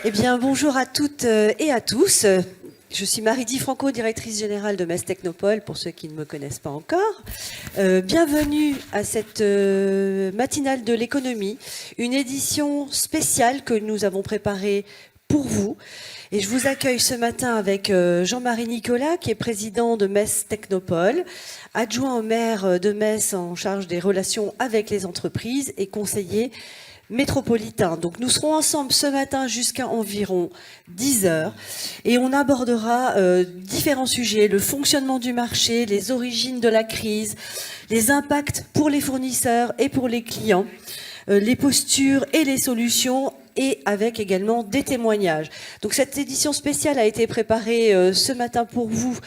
Eh bien, bonjour à toutes et à tous. Je suis Marie-Di Franco, directrice générale de Metz Technopole, pour ceux qui ne me connaissent pas encore. Bienvenue à cette matinale de l'économie, une édition spéciale que nous avons préparée pour vous. Et je vous accueille ce matin avec Jean-Marie Nicolas, qui est président de Metz Technopole, adjoint au maire de Metz en charge des relations avec les entreprises et conseiller métropolitain. Donc nous serons ensemble ce matin jusqu'à environ 10 heures et on abordera différents sujets, le fonctionnement du marché, les origines de la crise, les impacts pour les fournisseurs et pour les clients, les postures et les solutions, et avec également des témoignages. Donc cette édition spéciale a été préparée ce matin pour vous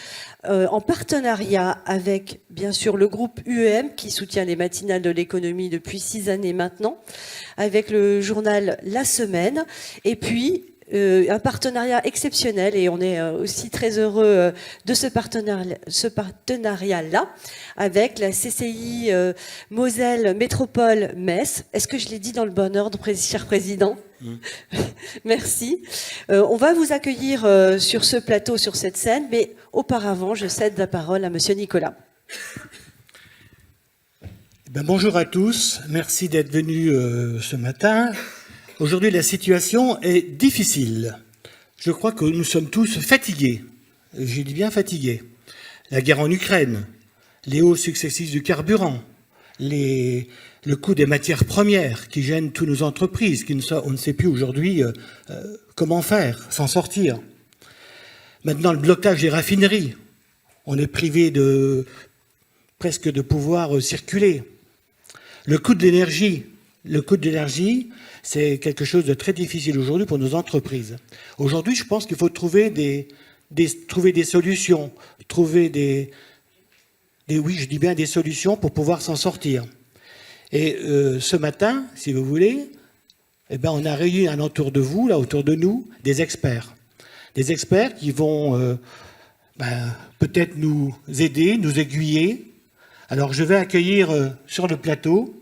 en partenariat avec, bien sûr, le groupe UEM qui soutient les matinales de l'économie depuis 6 années maintenant, avec le journal La Semaine, et puis un partenariat exceptionnel, et on est aussi très heureux de ce partenariat-là avec la CCI Moselle Métropole Metz. Est-ce que je l'ai dit dans le bon ordre, cher président ? Merci. On va vous accueillir sur ce plateau, sur cette scène, mais auparavant, je cède la parole à Monsieur Nicolas. Bonjour à tous, merci d'être venus ce matin. Aujourd'hui, la situation est difficile. Je crois que nous sommes tous fatigués. J'ai dit bien fatigués. La guerre en Ukraine, les hausses successives du carburant, le coût des matières premières qui gênent toutes nos entreprises, on ne sait plus aujourd'hui comment faire, s'en sortir. Maintenant, le blocage des raffineries. On est privé presque de pouvoir circuler. Le coût de l'énergie. Le coût de l'énergie, c'est quelque chose de très difficile aujourd'hui pour nos entreprises. Aujourd'hui, je pense qu'il faut trouver des solutions, des solutions pour pouvoir s'en sortir. Et ce matin, si vous voulez, on a réuni autour de vous, là, autour de nous, des experts. Des experts qui vont peut-être nous aider, nous aiguiller. Alors, je vais accueillir sur le plateau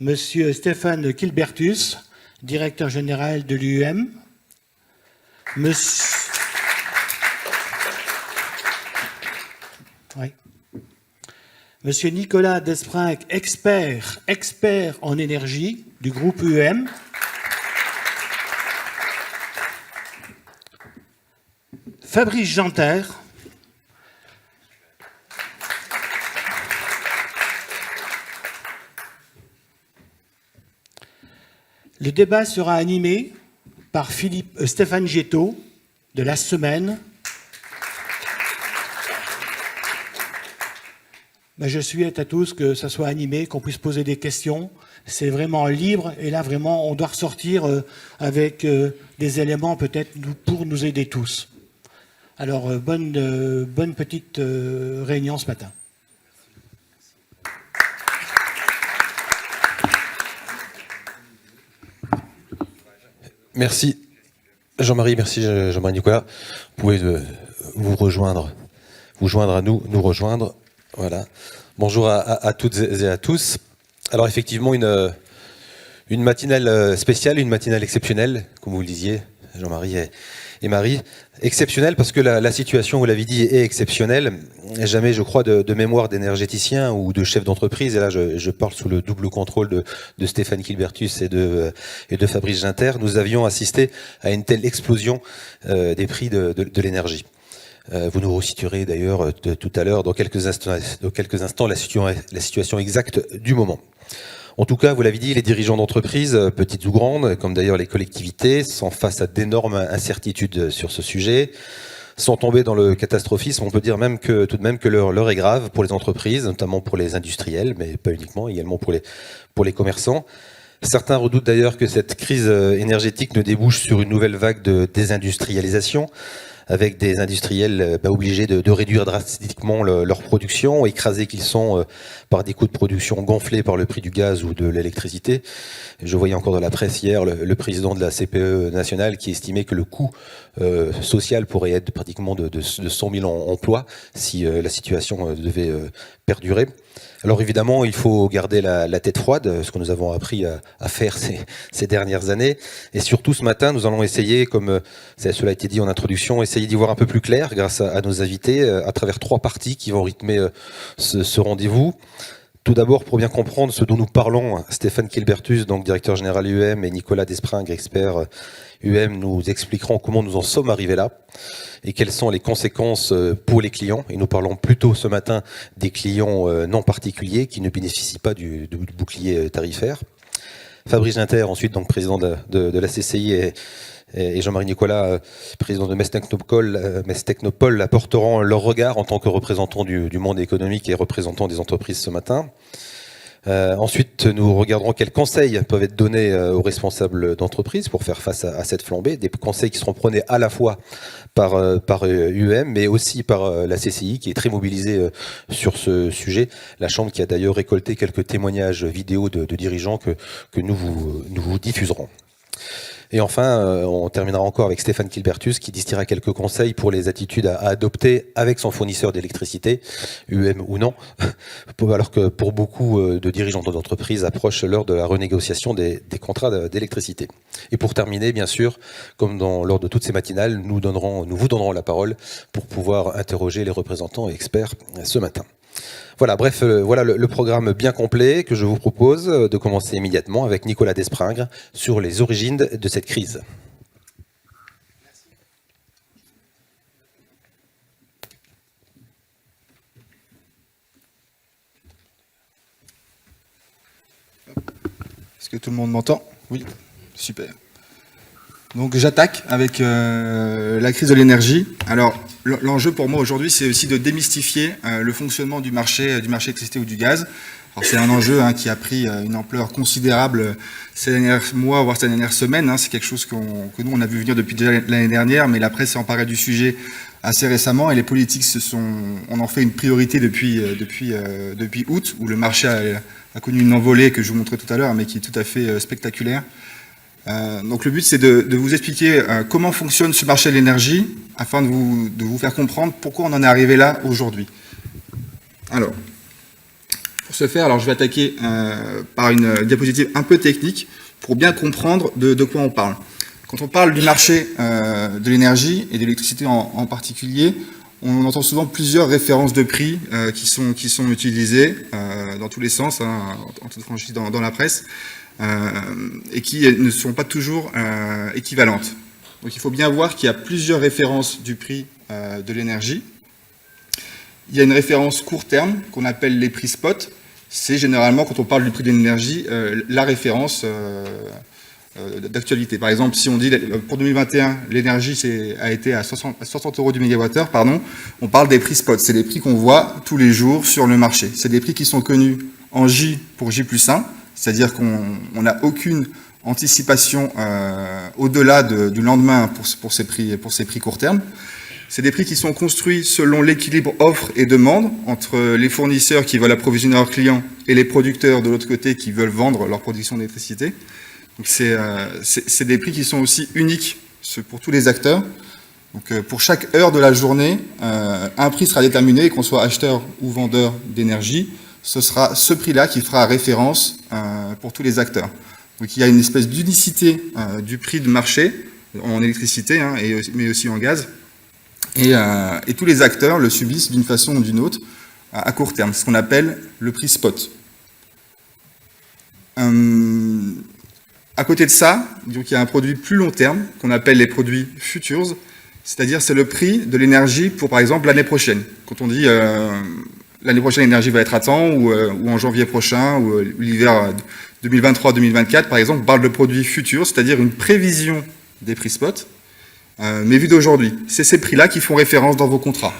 Monsieur Stéphane Kilbertus, directeur général de l'UEM. Monsieur Nicolas Desprinck, expert en énergie du groupe UEM. Fabrice Janter. Le débat sera animé par Stéphane Getto de La Semaine. Je souhaite à tous que ça soit animé, qu'on puisse poser des questions. C'est vraiment libre et là vraiment on doit ressortir avec des éléments peut-être pour nous aider tous. Alors bonne petite réunion ce matin. Merci Jean-Marie, merci Jean-Marie Nicolas. Vous pouvez vous joindre à nous rejoindre. Voilà. Bonjour à toutes et à tous. Alors effectivement, une matinale spéciale, une matinale exceptionnelle, comme vous le disiez, Jean-Marie et Marie. Exceptionnelle parce que la situation, vous l'avez dit, est exceptionnelle. Jamais, je crois, de mémoire d'énergéticien ou de chef d'entreprise, et là je parle sous le double contrôle de Stéphane Kilbertus et de Fabrice Ginter, nous avions assisté à une telle explosion des prix de l'énergie. Vous nous resituerez d'ailleurs tout à l'heure, dans quelques instants, la situation exacte du moment. En tout cas, vous l'avez dit, les dirigeants d'entreprises, petites ou grandes, comme d'ailleurs les collectivités, sont face à d'énormes incertitudes sur ce sujet, sont tombés dans le catastrophisme. On peut dire même que tout de même que l'heure est grave pour les entreprises, notamment pour les industriels, mais pas uniquement, également pour les commerçants. Certains redoutent d'ailleurs que cette crise énergétique ne débouche sur une nouvelle vague de désindustrialisation, avec des industriels obligés de réduire drastiquement leur production, écrasés qu'ils sont par des coûts de production gonflés par le prix du gaz ou de l'électricité. Je voyais encore dans la presse hier le président de la CPE nationale qui estimait que le coût social pourrait être pratiquement de 100 000 emplois si la situation devait perdurer. Alors évidemment, il faut garder la tête froide, ce que nous avons appris à faire ces dernières années. Et surtout ce matin, nous allons essayer, comme cela a été dit en introduction, essayer d'y voir un peu plus clair grâce à nos invités, à travers 3 parties qui vont rythmer ce rendez-vous. Tout d'abord, pour bien comprendre ce dont nous parlons, Stéphane Kilbertus, donc directeur général UM, et Nicolas Despringres, expert UM, nous expliqueront comment nous en sommes arrivés là et quelles sont les conséquences pour les clients. Et nous parlons plutôt ce matin des clients non particuliers qui ne bénéficient pas du bouclier tarifaire. Fabrice Ginter, ensuite donc président de la CCI et Jean-Marie Nicolas, président de Metz Technopole, apporteront leur regard en tant que représentants du monde économique et représentants des entreprises ce matin. Ensuite, nous regarderons quels conseils peuvent être donnés aux responsables d'entreprise pour faire face à cette flambée, des conseils qui seront prônés à la fois par UM, mais aussi par la CCI, qui est très mobilisée sur ce sujet. La Chambre qui a d'ailleurs récolté quelques témoignages vidéo de dirigeants que nous vous diffuserons. Et enfin, on terminera encore avec Stéphane Kilbertus qui distillera quelques conseils pour les attitudes à adopter avec son fournisseur d'électricité, UM ou non, alors que pour beaucoup de dirigeants d'entreprise approche l'heure de la renégociation des contrats d'électricité. Et pour terminer, bien sûr, comme lors de toutes ces matinales, nous vous donnerons la parole pour pouvoir interroger les représentants et experts ce matin. Voilà, bref, voilà le programme bien complet que je vous propose de commencer immédiatement avec Nicolas Despringres sur les origines de cette crise. Est-ce que tout le monde m'entend? Oui, super. Donc j'attaque avec la crise de l'énergie. Alors l'enjeu pour moi aujourd'hui, c'est aussi de démystifier le fonctionnement du marché électricité ou du gaz. Alors c'est un enjeu qui a pris une ampleur considérable ces derniers mois, voire ces dernières semaines. C'est quelque chose que nous on a vu venir depuis déjà l'année dernière, mais la presse s'est emparée du sujet assez récemment et les politiques on en fait une priorité depuis août, où le marché a connu une envolée que je vous montrais tout à l'heure, mais qui est tout à fait spectaculaire. Donc le but c'est de vous expliquer comment fonctionne ce marché de l'énergie afin de vous faire comprendre pourquoi on en est arrivé là aujourd'hui. Alors, pour ce faire, je vais attaquer par une diapositive un peu technique pour bien comprendre de quoi on parle. Quand on parle du marché de l'énergie et de l'électricité en particulier, on entend souvent plusieurs références de prix qui sont utilisées dans tous les sens, en toute franchise dans la presse. Et qui ne sont pas toujours équivalentes. Donc il faut bien voir qu'il y a plusieurs références du prix de l'énergie. Il y a une référence court terme qu'on appelle les prix spot. C'est généralement, quand on parle du prix de l'énergie, la référence d'actualité. Par exemple, si on dit pour 2021, l'énergie a été à 60 € du mégawattheure, on parle des prix spot. C'est les prix qu'on voit tous les jours sur le marché. C'est des prix qui sont connus en J pour J+1. C'est-à-dire qu'on n'a aucune anticipation au-delà du lendemain pour ces prix court terme. C'est des prix qui sont construits selon l'équilibre offre et demande entre les fournisseurs qui veulent approvisionner leurs clients et les producteurs de l'autre côté qui veulent vendre leur production d'électricité. Donc c'est des prix qui sont aussi uniques pour tous les acteurs. Donc pour chaque heure de la journée, un prix sera déterminé, qu'on soit acheteur ou vendeur d'énergie. Ce sera ce prix-là qui fera référence pour tous les acteurs. Donc il y a une espèce d'unicité du prix de marché en électricité, mais aussi en gaz. Et tous les acteurs le subissent d'une façon ou d'une autre à court terme, ce qu'on appelle le prix spot. À côté de ça, donc, il y a un produit plus long terme qu'on appelle les produits futures, c'est-à-dire c'est le prix de l'énergie pour par exemple l'année prochaine. Quand on dit l'année prochaine, l'énergie va être à temps, ou en janvier prochain, ou l'hiver 2023-2024, par exemple, on parle de produits futurs, c'est-à-dire une prévision des prix spot, mais vu d'aujourd'hui. C'est ces prix-là qui font référence dans vos contrats.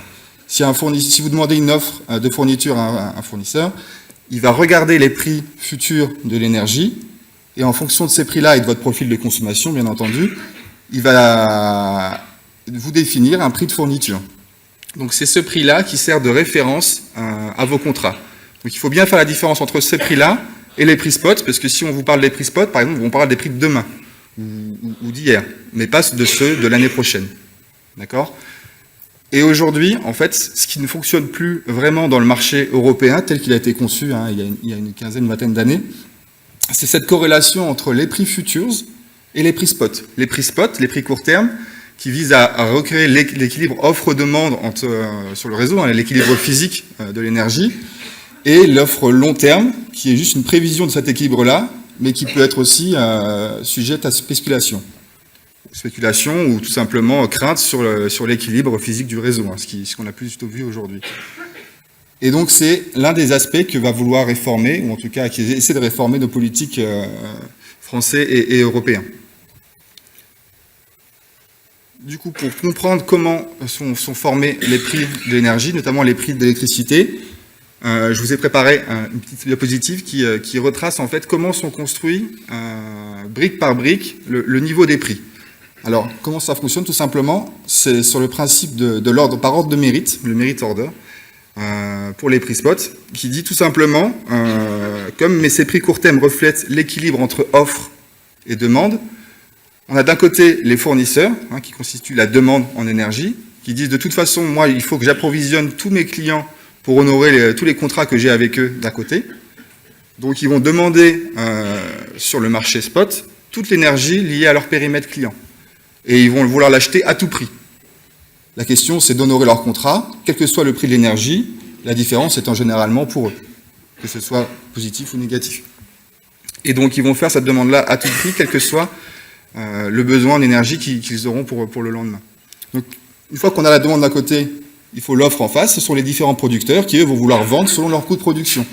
Si vous demandez une offre de fourniture à un fournisseur, il va regarder les prix futurs de l'énergie, et en fonction de ces prix-là et de votre profil de consommation, bien entendu, il va vous définir un prix de fourniture. Donc c'est ce prix-là qui sert de référence à vos contrats. Donc il faut bien faire la différence entre ces prix-là et les prix spot, parce que si on vous parle des prix spot, par exemple, on parle des prix de demain ou d'hier, mais pas de ceux de l'année prochaine. D'accord ? Et aujourd'hui, en fait, ce qui ne fonctionne plus vraiment dans le marché européen, tel qu'il a été conçu il y a une quinzaine, une vingtaine d'années, c'est cette corrélation entre les prix futures et les prix spot. Les prix spot, les prix court terme, qui visent à recréer l'équilibre offre-demande sur le réseau, l'équilibre physique de l'énergie, et l'offre long terme, qui est juste une prévision de cet équilibre-là, mais qui peut être aussi sujette à spéculation. Spéculation ou tout simplement crainte sur l'équilibre physique du réseau, ce qu'on a plutôt vu aujourd'hui. Et donc c'est l'un des aspects que va vouloir réformer, ou en tout cas qui essaie de réformer nos politiques français et européens. Du coup, pour comprendre comment sont formés les prix de l'énergie, notamment les prix de l'électricité, je vous ai préparé une petite diapositive qui retrace en fait comment sont construits, brique par brique, le niveau des prix. Alors, comment ça fonctionne? Tout simplement, c'est sur le principe de l'ordre par ordre de mérite, le merit order, pour les prix spot, qui dit tout simplement, comme ces prix court terme reflètent l'équilibre entre offre et demande, on a d'un côté les fournisseurs, qui constituent la demande en énergie, qui disent de toute façon, moi, il faut que j'approvisionne tous mes clients pour honorer tous les contrats que j'ai avec eux d'un côté. Donc, ils vont demander sur le marché spot toute l'énergie liée à leur périmètre client. Et ils vont vouloir l'acheter à tout prix. La question, c'est d'honorer leur contrat, quel que soit le prix de l'énergie, la différence étant généralement pour eux, que ce soit positif ou négatif. Et donc, ils vont faire cette demande-là à tout prix, quel que soit le besoin en énergie qu'ils auront pour le lendemain. Donc, une fois qu'on a la demande d'un côté, il faut l'offre en face, ce sont les différents producteurs qui, eux, vont vouloir vendre selon leur coût de production.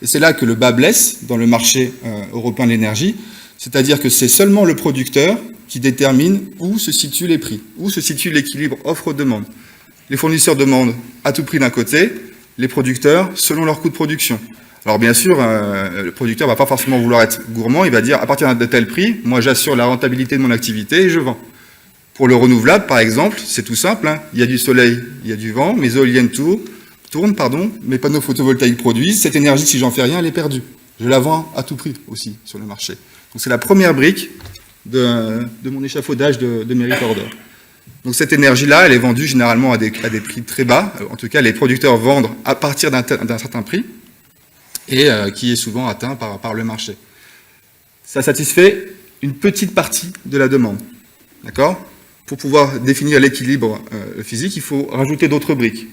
Et c'est là que le bas blesse dans le marché européen de l'énergie, c'est-à-dire que c'est seulement le producteur qui détermine où se situent les prix, où se situe l'équilibre offre-demande. Les fournisseurs demandent à tout prix d'un côté, les producteurs selon leur coût de production. Alors bien sûr, le producteur ne va pas forcément vouloir être gourmand, il va dire à partir de tel prix, moi j'assure la rentabilité de mon activité et je vends. Pour le renouvelable, par exemple, c'est tout simple, il y a du soleil, il y a du vent, mes éoliennes tournent, mes panneaux photovoltaïques produisent, cette énergie, si j'en fais rien, elle est perdue. Je la vends à tout prix aussi sur le marché. Donc c'est la première brique de mon échafaudage de merit order. Donc cette énergie-là, elle est vendue généralement à des prix très bas. En tout cas, les producteurs vendent à partir d'un certain prix et qui est souvent atteint par le marché. Ça satisfait une petite partie de la demande. D'accord ? Pour pouvoir définir l'équilibre physique, il faut rajouter d'autres briques.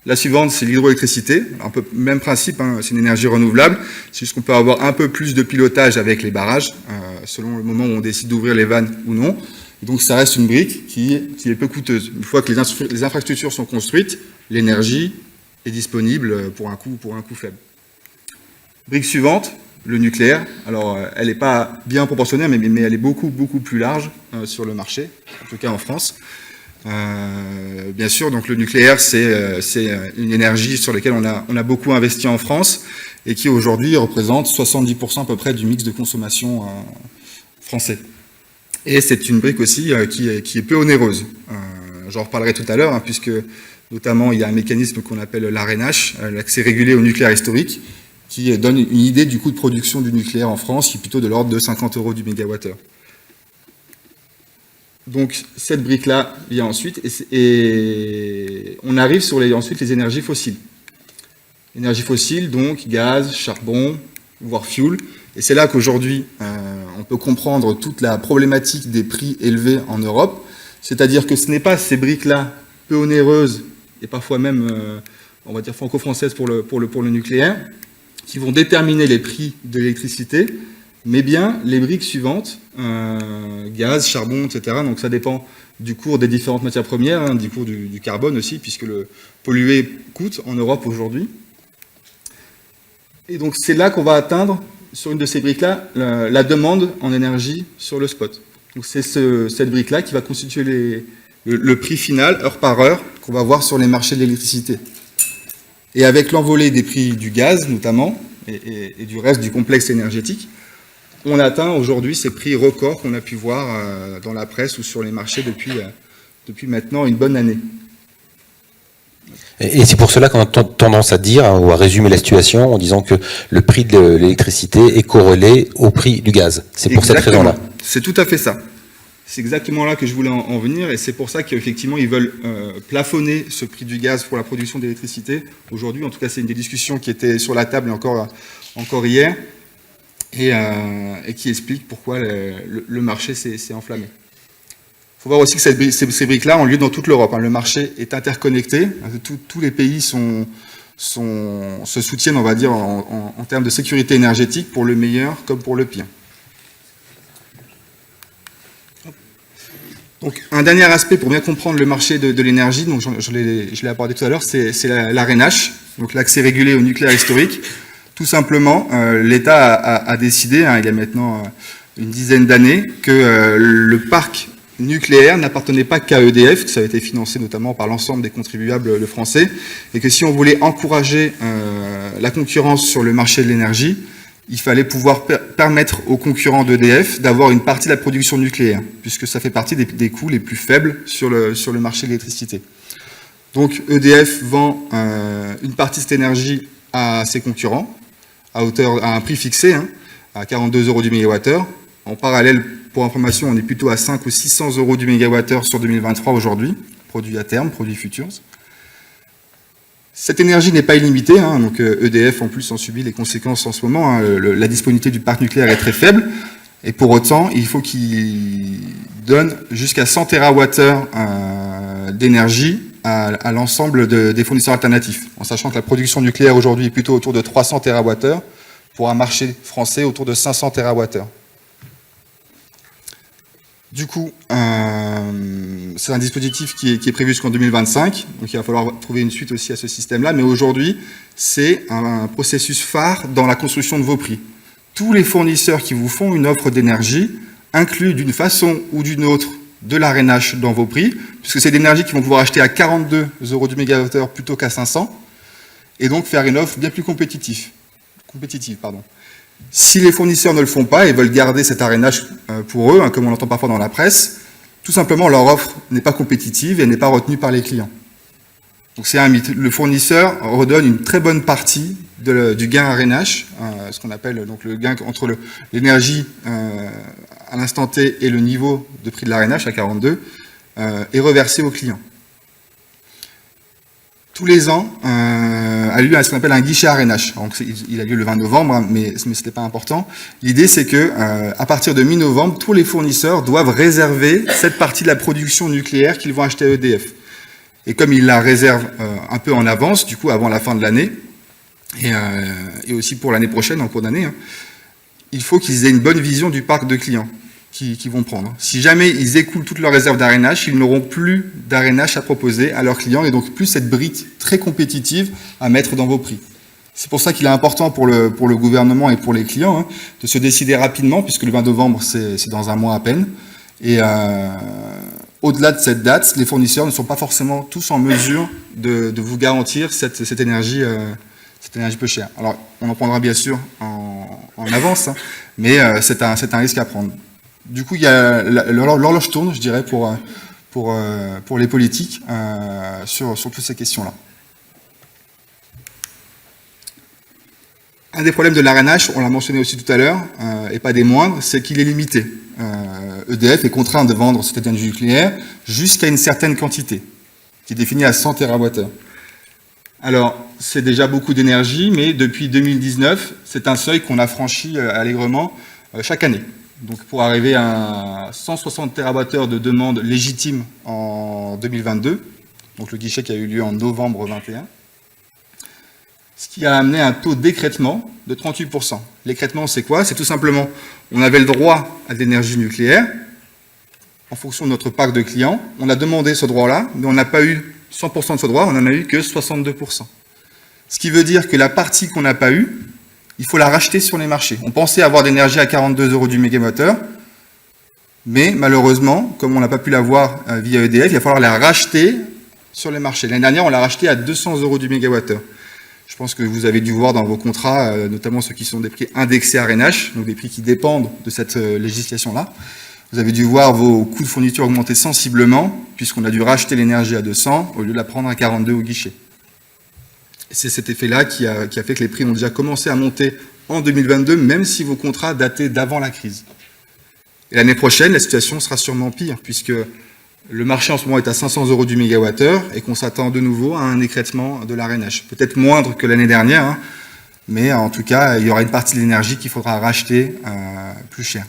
La suivante, c'est l'hydroélectricité. Un peu même principe, c'est une énergie renouvelable. C'est juste qu'on peut avoir un peu plus de pilotage avec les barrages, selon le moment où on décide d'ouvrir les vannes ou non. Et donc ça reste une brique qui est peu coûteuse. Une fois que les infrastructures sont construites, l'énergie est disponible pour un coût faible. Brique suivante, le nucléaire. Alors elle n'est pas bien proportionnelle, mais elle est beaucoup plus large sur le marché, en tout cas en France. Bien sûr, donc le nucléaire, c'est une énergie sur laquelle on a beaucoup investi en France et qui aujourd'hui représente 70% à peu près du mix de consommation français. Et c'est une brique aussi qui est peu onéreuse. J'en reparlerai tout à l'heure, puisque notamment il y a un mécanisme qu'on appelle l'Arenh, l'accès régulé au nucléaire historique, qui donne une idée du coût de production du nucléaire en France, qui est plutôt de l'ordre de 50 € du mégawattheure. Donc cette brique-là vient ensuite, et on arrive sur ensuite les énergies fossiles. Énergies fossiles, donc gaz, charbon, voire fuel. Et c'est là qu'aujourd'hui, on peut comprendre toute la problématique des prix élevés en Europe. C'est-à-dire que ce n'est pas ces briques-là peu onéreuses, et parfois même, on va dire franco-françaises pour le nucléaire, qui vont déterminer les prix de l'électricité, mais bien les briques suivantes, gaz, charbon, etc. Donc ça dépend du cours des différentes matières premières, du cours du carbone aussi, puisque le polluer coûte en Europe aujourd'hui. Et donc c'est là qu'on va atteindre, sur une de ces briques-là, la demande en énergie sur le spot. Donc c'est cette brique-là qui va constituer le prix final, heure par heure, qu'on va voir sur les marchés de l'électricité. Et avec l'envolée des prix du gaz, notamment, et du reste du complexe énergétique, on atteint aujourd'hui ces prix records qu'on a pu voir dans la presse ou sur les marchés depuis depuis maintenant une bonne année. Et c'est pour cela qu'on a tendance à dire, hein, ou à résumer la situation en disant que le prix de l'électricité est corrélé au prix du gaz. C'est pour cette raison-là. C'est tout à fait ça. C'est exactement là que je voulais en venir, et c'est pour ça qu'effectivement ils veulent plafonner ce prix du gaz pour la production d'électricité. Aujourd'hui, en tout cas, c'est une des discussions qui était sur la table encore hier, et qui explique pourquoi le marché s'est enflammé. Il faut voir aussi que ces briques-là ont lieu dans toute l'Europe. Le marché est interconnecté. Tous les pays se soutiennent, on va dire, en termes de sécurité énergétique, pour le meilleur comme pour le pire. Donc, un dernier aspect pour bien comprendre le marché de l'énergie, donc je l'ai abordé tout à l'heure, c'est l'Arenache, donc l'accès régulé au nucléaire historique. Tout simplement, l'État a décidé, il y a maintenant une dizaine d'années, que le parc nucléaire n'appartenait pas qu'à EDF, que ça a été financé notamment par l'ensemble des contribuables français, et que si on voulait encourager la concurrence sur le marché de l'énergie, il fallait pouvoir permettre aux concurrents d'EDF d'avoir une partie de la production nucléaire, puisque ça fait partie des coûts les plus faibles sur le marché de l'électricité. Donc EDF vend une partie de cette énergie à ses concurrents, à un prix fixé, à 42 € du mégawattheure. En parallèle, pour information, on est plutôt à 500 ou 600 € du mégawattheure sur 2023 aujourd'hui, produit à terme, produit futurs. Cette énergie n'est pas illimitée, donc EDF en plus en subit les conséquences en ce moment. La disponibilité du parc nucléaire est très faible, et pour autant, il faut qu'il donne jusqu'à 100 TWh d'énergie à l'ensemble des fournisseurs alternatifs, en sachant que la production nucléaire aujourd'hui est plutôt autour de 300 TWh, pour un marché français autour de 500 TWh. Du coup, c'est un dispositif qui est prévu jusqu'en 2025, donc il va falloir trouver une suite aussi à ce système-là, mais aujourd'hui, c'est un processus phare dans la construction de vos prix. Tous les fournisseurs qui vous font une offre d'énergie incluent d'une façon ou d'une autre de l'Arenache dans vos prix, puisque c'est d'énergie qu'ils vont pouvoir acheter à 42 € du mégawattheure plutôt qu'à 500, et donc faire une offre bien plus compétitive. Si les fournisseurs ne le font pas et veulent garder cet Arenache pour eux, comme on l'entend parfois dans la presse, tout simplement leur offre n'est pas compétitive et n'est pas retenue par les clients. Donc c'est un mythe. Le fournisseur redonne une très bonne partie du gain Arenache, ce qu'on appelle donc le gain entre l'énergie à l'instant T et le niveau de prix de l'Arenache à 42, est reversé aux clients. Tous les ans, a lieu ce qu'on appelle un guichet Arenache. Il a lieu le 20 novembre, mais ce n'était pas important. L'idée, c'est que à partir de mi-novembre, tous les fournisseurs doivent réserver cette partie de la production nucléaire qu'ils vont acheter à EDF. Et comme ils la réservent un peu en avance, du coup, avant la fin de l'année, et aussi pour l'année prochaine, en cours d'année, il faut qu'ils aient une bonne vision du parc de clients qu'ils vont prendre. Si jamais ils écoulent toutes leurs réserves d'Arenache, ils n'auront plus d'Arenache à proposer à leurs clients, et donc plus cette brique très compétitive à mettre dans vos prix. C'est pour ça qu'il est important pour le gouvernement et pour les clients de se décider rapidement, puisque le 20 novembre, c'est dans un mois à peine. Et au-delà de cette date, les fournisseurs ne sont pas forcément tous en mesure de vous garantir cette énergie peu chère. Alors, on en prendra bien sûr en avance, mais c'est un risque à prendre. Du coup, l'horloge tourne, je dirais, pour les politiques sur toutes ces questions-là. Un des problèmes de l'Arenache, on l'a mentionné aussi tout à l'heure, et pas des moindres, c'est qu'il est limité. EDF est contraint de vendre cette énergie nucléaire jusqu'à une certaine quantité, qui est définie à 100 TWh. Alors, c'est déjà beaucoup d'énergie, mais depuis 2019, c'est un seuil qu'on a franchi allègrement chaque année. Donc, pour arriver à 160 TWh de demande légitime en 2022, donc le guichet qui a eu lieu en novembre 2021, ce qui a amené un taux d'écrêtement de 38%. L'écrêtement, c'est quoi? C'est tout simplement, on avait le droit à de l'énergie nucléaire en fonction de notre parc de clients. On a demandé ce droit-là, mais on n'a pas eu 100% de ce droit, on n'en a eu que 62%. Ce qui veut dire que la partie qu'on n'a pas eue, il faut la racheter sur les marchés. On pensait avoir d'énergie à 42 € du mégawattheure, mais malheureusement, comme on n'a pas pu l'avoir via EDF, il va falloir la racheter sur les marchés. L'année dernière, on l'a racheté à 200 € du mégawattheure. Je pense que vous avez dû voir dans vos contrats, notamment ceux qui sont des prix indexés Arenache, donc des prix qui dépendent de cette législation-là. Vous avez dû voir vos coûts de fourniture augmenter sensiblement, puisqu'on a dû racheter l'énergie à 200 au lieu de la prendre à 42 au guichet. C'est cet effet-là qui a fait que les prix ont déjà commencé à monter en 2022, même si vos contrats dataient d'avant la crise. Et l'année prochaine, la situation sera sûrement pire, puisque le marché en ce moment est à 500 € du mégawattheure et qu'on s'attend de nouveau à un écrêtement de l'Arenh. Peut-être moindre que l'année dernière, hein, mais en tout cas, il y aura une partie de l'énergie qu'il faudra racheter plus cher.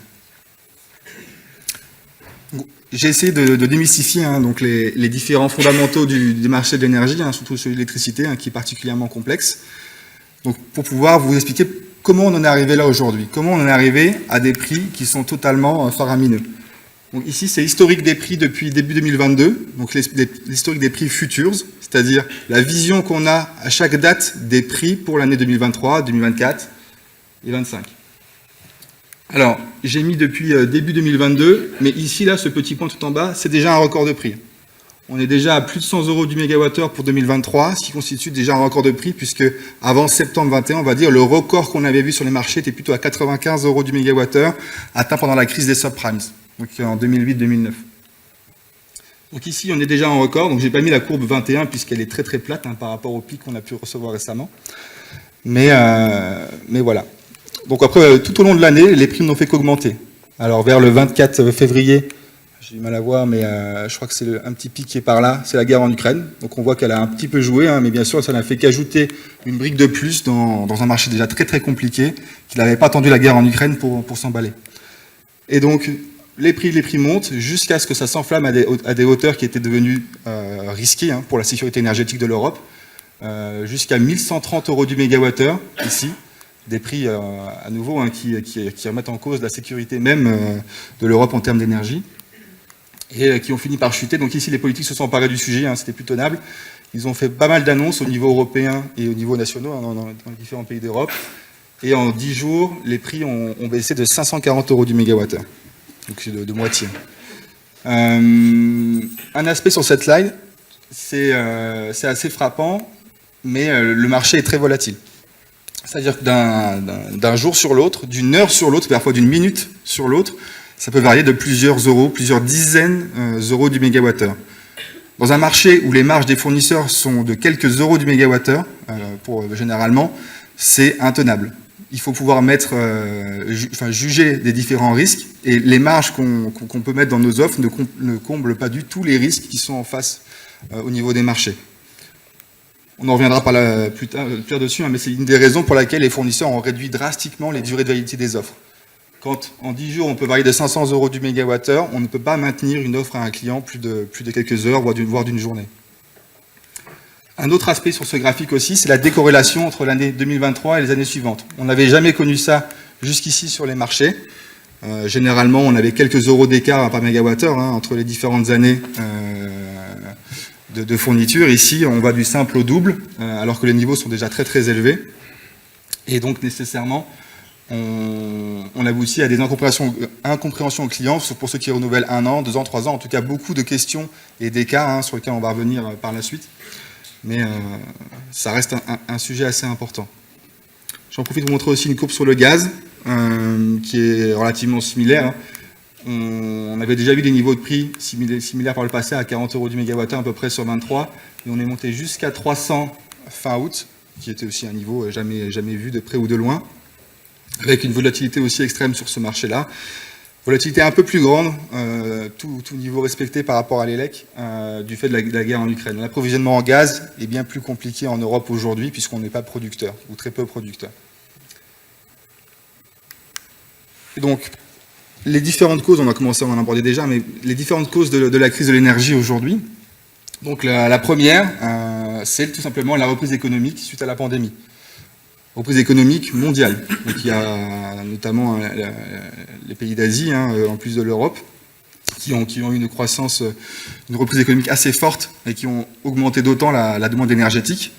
J'ai essayé de démystifier donc les différents fondamentaux du marché de l'énergie, hein, surtout celui de l'électricité, hein, qui est particulièrement complexe. Donc, pour pouvoir vous expliquer comment on en est arrivé là aujourd'hui, comment on en est arrivé à des prix qui sont totalement faramineux. Donc ici, c'est l'historique des prix depuis début 2022, donc l'historique des prix futures, c'est-à-dire la vision qu'on a à chaque date des prix pour l'année 2023, 2024 et 2025. Alors, j'ai mis depuis début 2022, mais ici, là, ce petit point tout en bas, c'est déjà un record de prix. On est déjà à plus de 100 € du mégawattheure pour 2023, ce qui constitue déjà un record de prix, puisque avant septembre 21, on va dire, le record qu'on avait vu sur les marchés était plutôt à 95 € du mégawattheure, atteint pendant la crise des subprimes, donc en 2008-2009. Donc ici, on est déjà en record, donc j'ai pas mis la courbe 21, puisqu'elle est très très plate par rapport au pic qu'on a pu recevoir récemment. Mais voilà. Donc après, tout au long de l'année, les prix n'ont fait qu'augmenter. Alors vers le 24 février, j'ai du mal à voir, mais je crois que c'est un petit pic qui est par là, c'est la guerre en Ukraine. Donc on voit qu'elle a un petit peu joué, hein, mais bien sûr, ça n'a fait qu'ajouter une brique de plus dans un marché déjà très très compliqué, qui n'avait pas attendu la guerre en Ukraine pour s'emballer. Et donc, les prix montent jusqu'à ce que ça s'enflamme à des hauteurs qui étaient devenues risquées pour la sécurité énergétique de l'Europe, jusqu'à 1130 € du mégawattheure, ici. Des prix à nouveau qui remettent en cause la sécurité même de l'Europe en termes d'énergie et qui ont fini par chuter. Donc ici, les politiques se sont emparés du sujet, c'était plus tenable. Ils ont fait pas mal d'annonces au niveau européen et au niveau national dans les différents pays d'Europe. Et en 10 jours, les prix ont baissé de 540 € du mégawattheure, donc de moitié. Un aspect sur cette slide, c'est assez frappant, mais le marché est très volatile. C'est-à-dire que d'un jour sur l'autre, d'une heure sur l'autre, parfois d'une minute sur l'autre, ça peut varier de plusieurs euros, plusieurs dizaines d'euros du mégawattheure. Dans un marché où les marges des fournisseurs sont de quelques euros du mégawattheure, généralement, c'est intenable. Il faut pouvoir juger des différents risques, et les marges qu'on peut mettre dans nos offres ne comblent pas du tout les risques qui sont en face au niveau des marchés. On en reviendra plus tard dessus, mais c'est une des raisons pour laquelle les fournisseurs ont réduit drastiquement les durées de validité des offres. Quand en 10 jours, on peut varier de 500 € du mégawattheure, on ne peut pas maintenir une offre à un client plus de quelques heures, voire d'une journée. Un autre aspect sur ce graphique aussi, c'est la décorrélation entre l'année 2023 et les années suivantes. On n'avait jamais connu ça jusqu'ici sur les marchés. Généralement, on avait quelques euros d'écart par mégawattheure entre les différentes années de fourniture. Ici, on va du simple au double, alors que les niveaux sont déjà très très élevés. Et donc, nécessairement, on aboutit à des incompréhensions clients pour ceux qui renouvellent 1 an, 2 ans, 3 ans. En tout cas, beaucoup de questions et d'écarts sur lesquels on va revenir par la suite. Mais ça reste un sujet assez important. J'en profite pour montrer aussi une courbe sur le gaz, qui est relativement similaire. On avait déjà vu des niveaux de prix similaires par le passé, à 40 € du mégawattheure à peu près sur 23, et on est monté jusqu'à 300 fin août, qui était aussi un niveau jamais vu de près ou de loin, avec une volatilité aussi extrême sur ce marché-là. Volatilité un peu plus grande, tout niveau respecté par rapport à l'ELEC, du fait de la guerre en Ukraine. L'approvisionnement en gaz est bien plus compliqué en Europe aujourd'hui, puisqu'on n'est pas producteur, ou très peu producteur. Et donc, les différentes causes, on a commencé à en aborder déjà, mais les différentes causes de la crise de l'énergie aujourd'hui. Donc la première, c'est tout simplement la reprise économique suite à la pandémie. Reprise économique mondiale. Donc il y a notamment les pays d'Asie, en plus de l'Europe, qui ont eu une croissance, une reprise économique assez forte et qui ont augmenté d'autant la demande énergétique.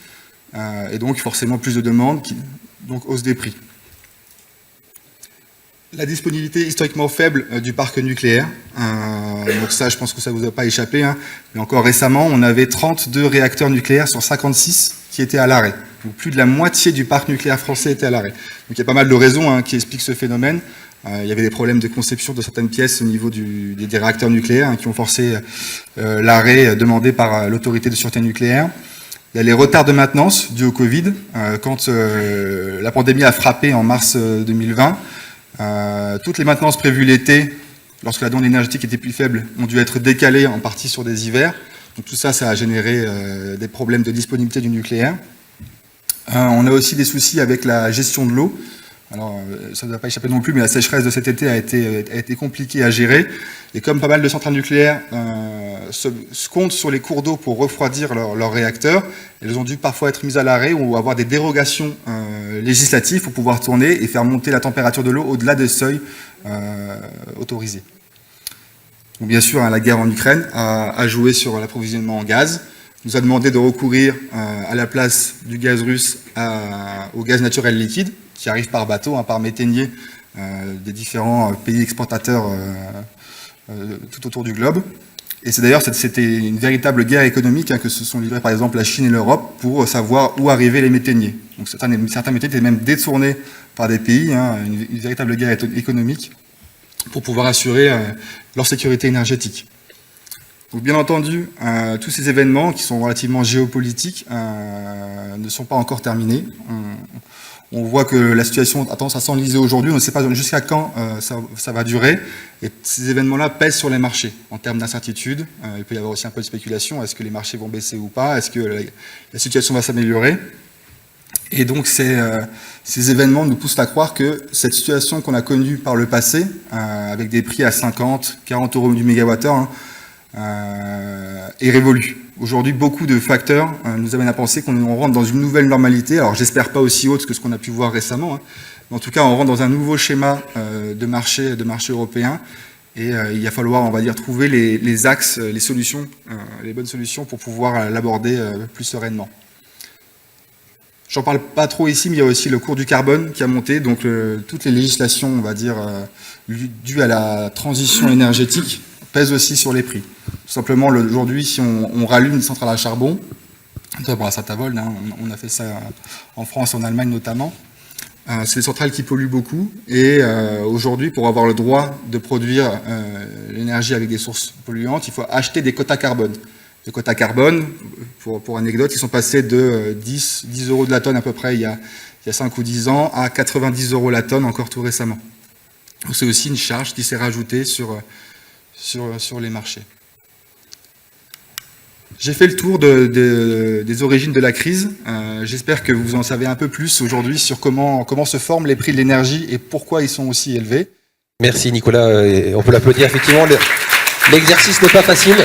Et donc forcément plus de demande, donc hausse des prix. La disponibilité historiquement faible du parc nucléaire, donc ça je pense que ça ne vous a pas échappé, mais encore récemment on avait 32 réacteurs nucléaires sur 56 qui étaient à l'arrêt. Donc plus de la moitié du parc nucléaire français était à l'arrêt. Donc il y a pas mal de raisons qui expliquent ce phénomène. Il y avait des problèmes de conception de certaines pièces au niveau des réacteurs nucléaires qui ont forcé l'arrêt demandé par l'autorité de sûreté nucléaire. Il y a les retards de maintenance dus au Covid. Quand la pandémie a frappé en mars 2020, toutes les maintenances prévues l'été, lorsque la demande énergétique était plus faible, ont dû être décalées en partie sur des hivers. Donc tout ça, ça a généré des problèmes de disponibilité du nucléaire. On a aussi des soucis avec la gestion de l'eau. Alors, ça ne va pas échapper non plus, mais la sécheresse de cet été a été compliquée à gérer. Et comme pas mal de centrales nucléaires se comptent sur les cours d'eau pour refroidir leurs réacteurs, elles ont dû parfois être mises à l'arrêt ou avoir des dérogations législatives pour pouvoir tourner et faire monter la température de l'eau au-delà des seuils autorisés. Donc, bien sûr, la guerre en Ukraine a joué sur l'approvisionnement en gaz. Nous a demandé de recourir à la place du gaz russe au gaz naturel liquide, qui arrive par bateau, par méthanier des différents pays exportateurs tout autour du globe. Et c'est d'ailleurs, c'était une véritable guerre économique que se sont livrés par exemple la Chine et l'Europe pour savoir où arrivaient les méthaniers. Donc certains méthaniers étaient même détournés par des pays, une véritable guerre économique pour pouvoir assurer leur sécurité énergétique. Donc, bien entendu, tous ces événements qui sont relativement géopolitiques ne sont pas encore terminés. On voit que la situation a tendance à s'enliser aujourd'hui. On ne sait pas jusqu'à quand ça va durer. Et ces événements-là pèsent sur les marchés en termes d'incertitude. Il peut y avoir aussi un peu de spéculation. Est-ce que les marchés vont baisser ou pas? Est-ce que la situation va s'améliorer? Et donc ces événements nous poussent à croire que cette situation qu'on a connue par le passé, avec des prix à 50, 40 euros du mégawattheure, est révolue. Aujourd'hui, beaucoup de facteurs nous amènent à penser qu'on rentre dans une nouvelle normalité. Alors, j'espère pas aussi haute que ce qu'on a pu voir récemment, mais en tout cas, on rentre dans un nouveau schéma de marché européen. Et il va falloir, on va dire, trouver les axes, les solutions, les bonnes solutions pour pouvoir l'aborder plus sereinement. J'en parle pas trop ici, mais il y a aussi le cours du carbone qui a monté. Donc, toutes les législations, on va dire, dues à la transition énergétique pèse aussi sur les prix. Tout simplement, aujourd'hui, si on rallume une centrale à charbon, notamment à Saint-Avold, on a fait ça en France et en Allemagne notamment, c'est des centrales qui polluent beaucoup. Et aujourd'hui, pour avoir le droit de produire l'énergie avec des sources polluantes, il faut acheter des quotas carbone. Les quotas carbone, pour anecdote, ils sont passés de 10 euros de la tonne à peu près il y a 5 ou 10 ans à 90 euros la tonne encore tout récemment. Donc c'est aussi une charge qui s'est rajoutée sur les marchés. J'ai fait le tour des origines de la crise. J'espère que vous en savez un peu plus aujourd'hui sur comment se forment les prix de l'énergie et pourquoi ils sont aussi élevés. Merci Nicolas, on peut l'applaudir effectivement. L'exercice n'est pas facile.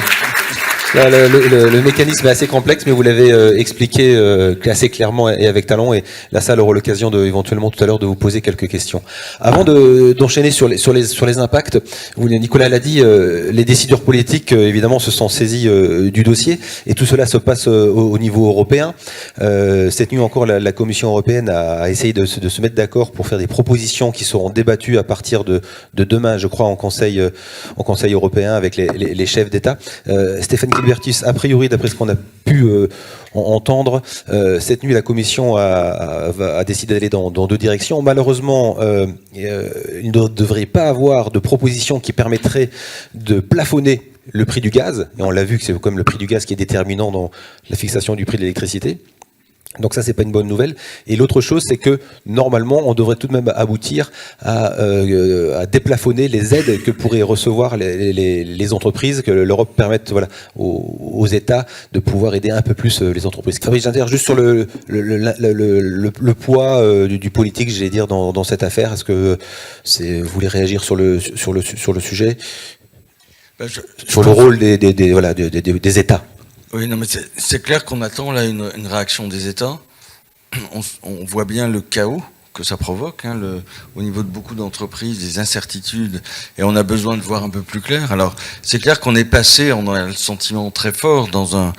Là, le mécanisme est assez complexe, mais vous l'avez expliqué assez clairement et avec talent. Et la salle aura l'occasion éventuellement tout à l'heure de vous poser quelques questions. Avant d'enchaîner sur les impacts, Nicolas l'a dit, les décideurs politiques évidemment se sont saisis du dossier, et tout cela se passe au niveau européen. Cette nuit encore, la Commission européenne a essayé de se mettre d'accord pour faire des propositions qui seront débattues à partir de demain, je crois, en Conseil européen avec les chefs d'État. Stéphane Gilbertus, a priori, d'après ce qu'on a pu entendre, cette nuit, la Commission a décidé d'aller dans deux directions. Malheureusement, il ne devrait pas avoir de proposition qui permettrait de plafonner le prix du gaz. Et on l'a vu que c'est comme le prix du gaz qui est déterminant dans la fixation du prix de l'électricité. Donc ça, c'est pas une bonne nouvelle. Et l'autre chose, c'est que normalement, on devrait tout de même aboutir à déplafonner les aides que pourraient recevoir les entreprises, que l'Europe permette, voilà, aux États de pouvoir aider un peu plus les entreprises. Fabrice, j'interroge juste sur le poids du politique, j'allais dire, dans cette affaire. Est-ce que vous voulez réagir sur le sujet, sur le rôle des États? Oui, non, mais c'est clair qu'on attend là une réaction des États. On voit bien le chaos que ça provoque, au niveau de beaucoup d'entreprises, des incertitudes, et on a besoin de voir un peu plus clair. Alors, c'est clair qu'on est passé, on a le sentiment très fort dans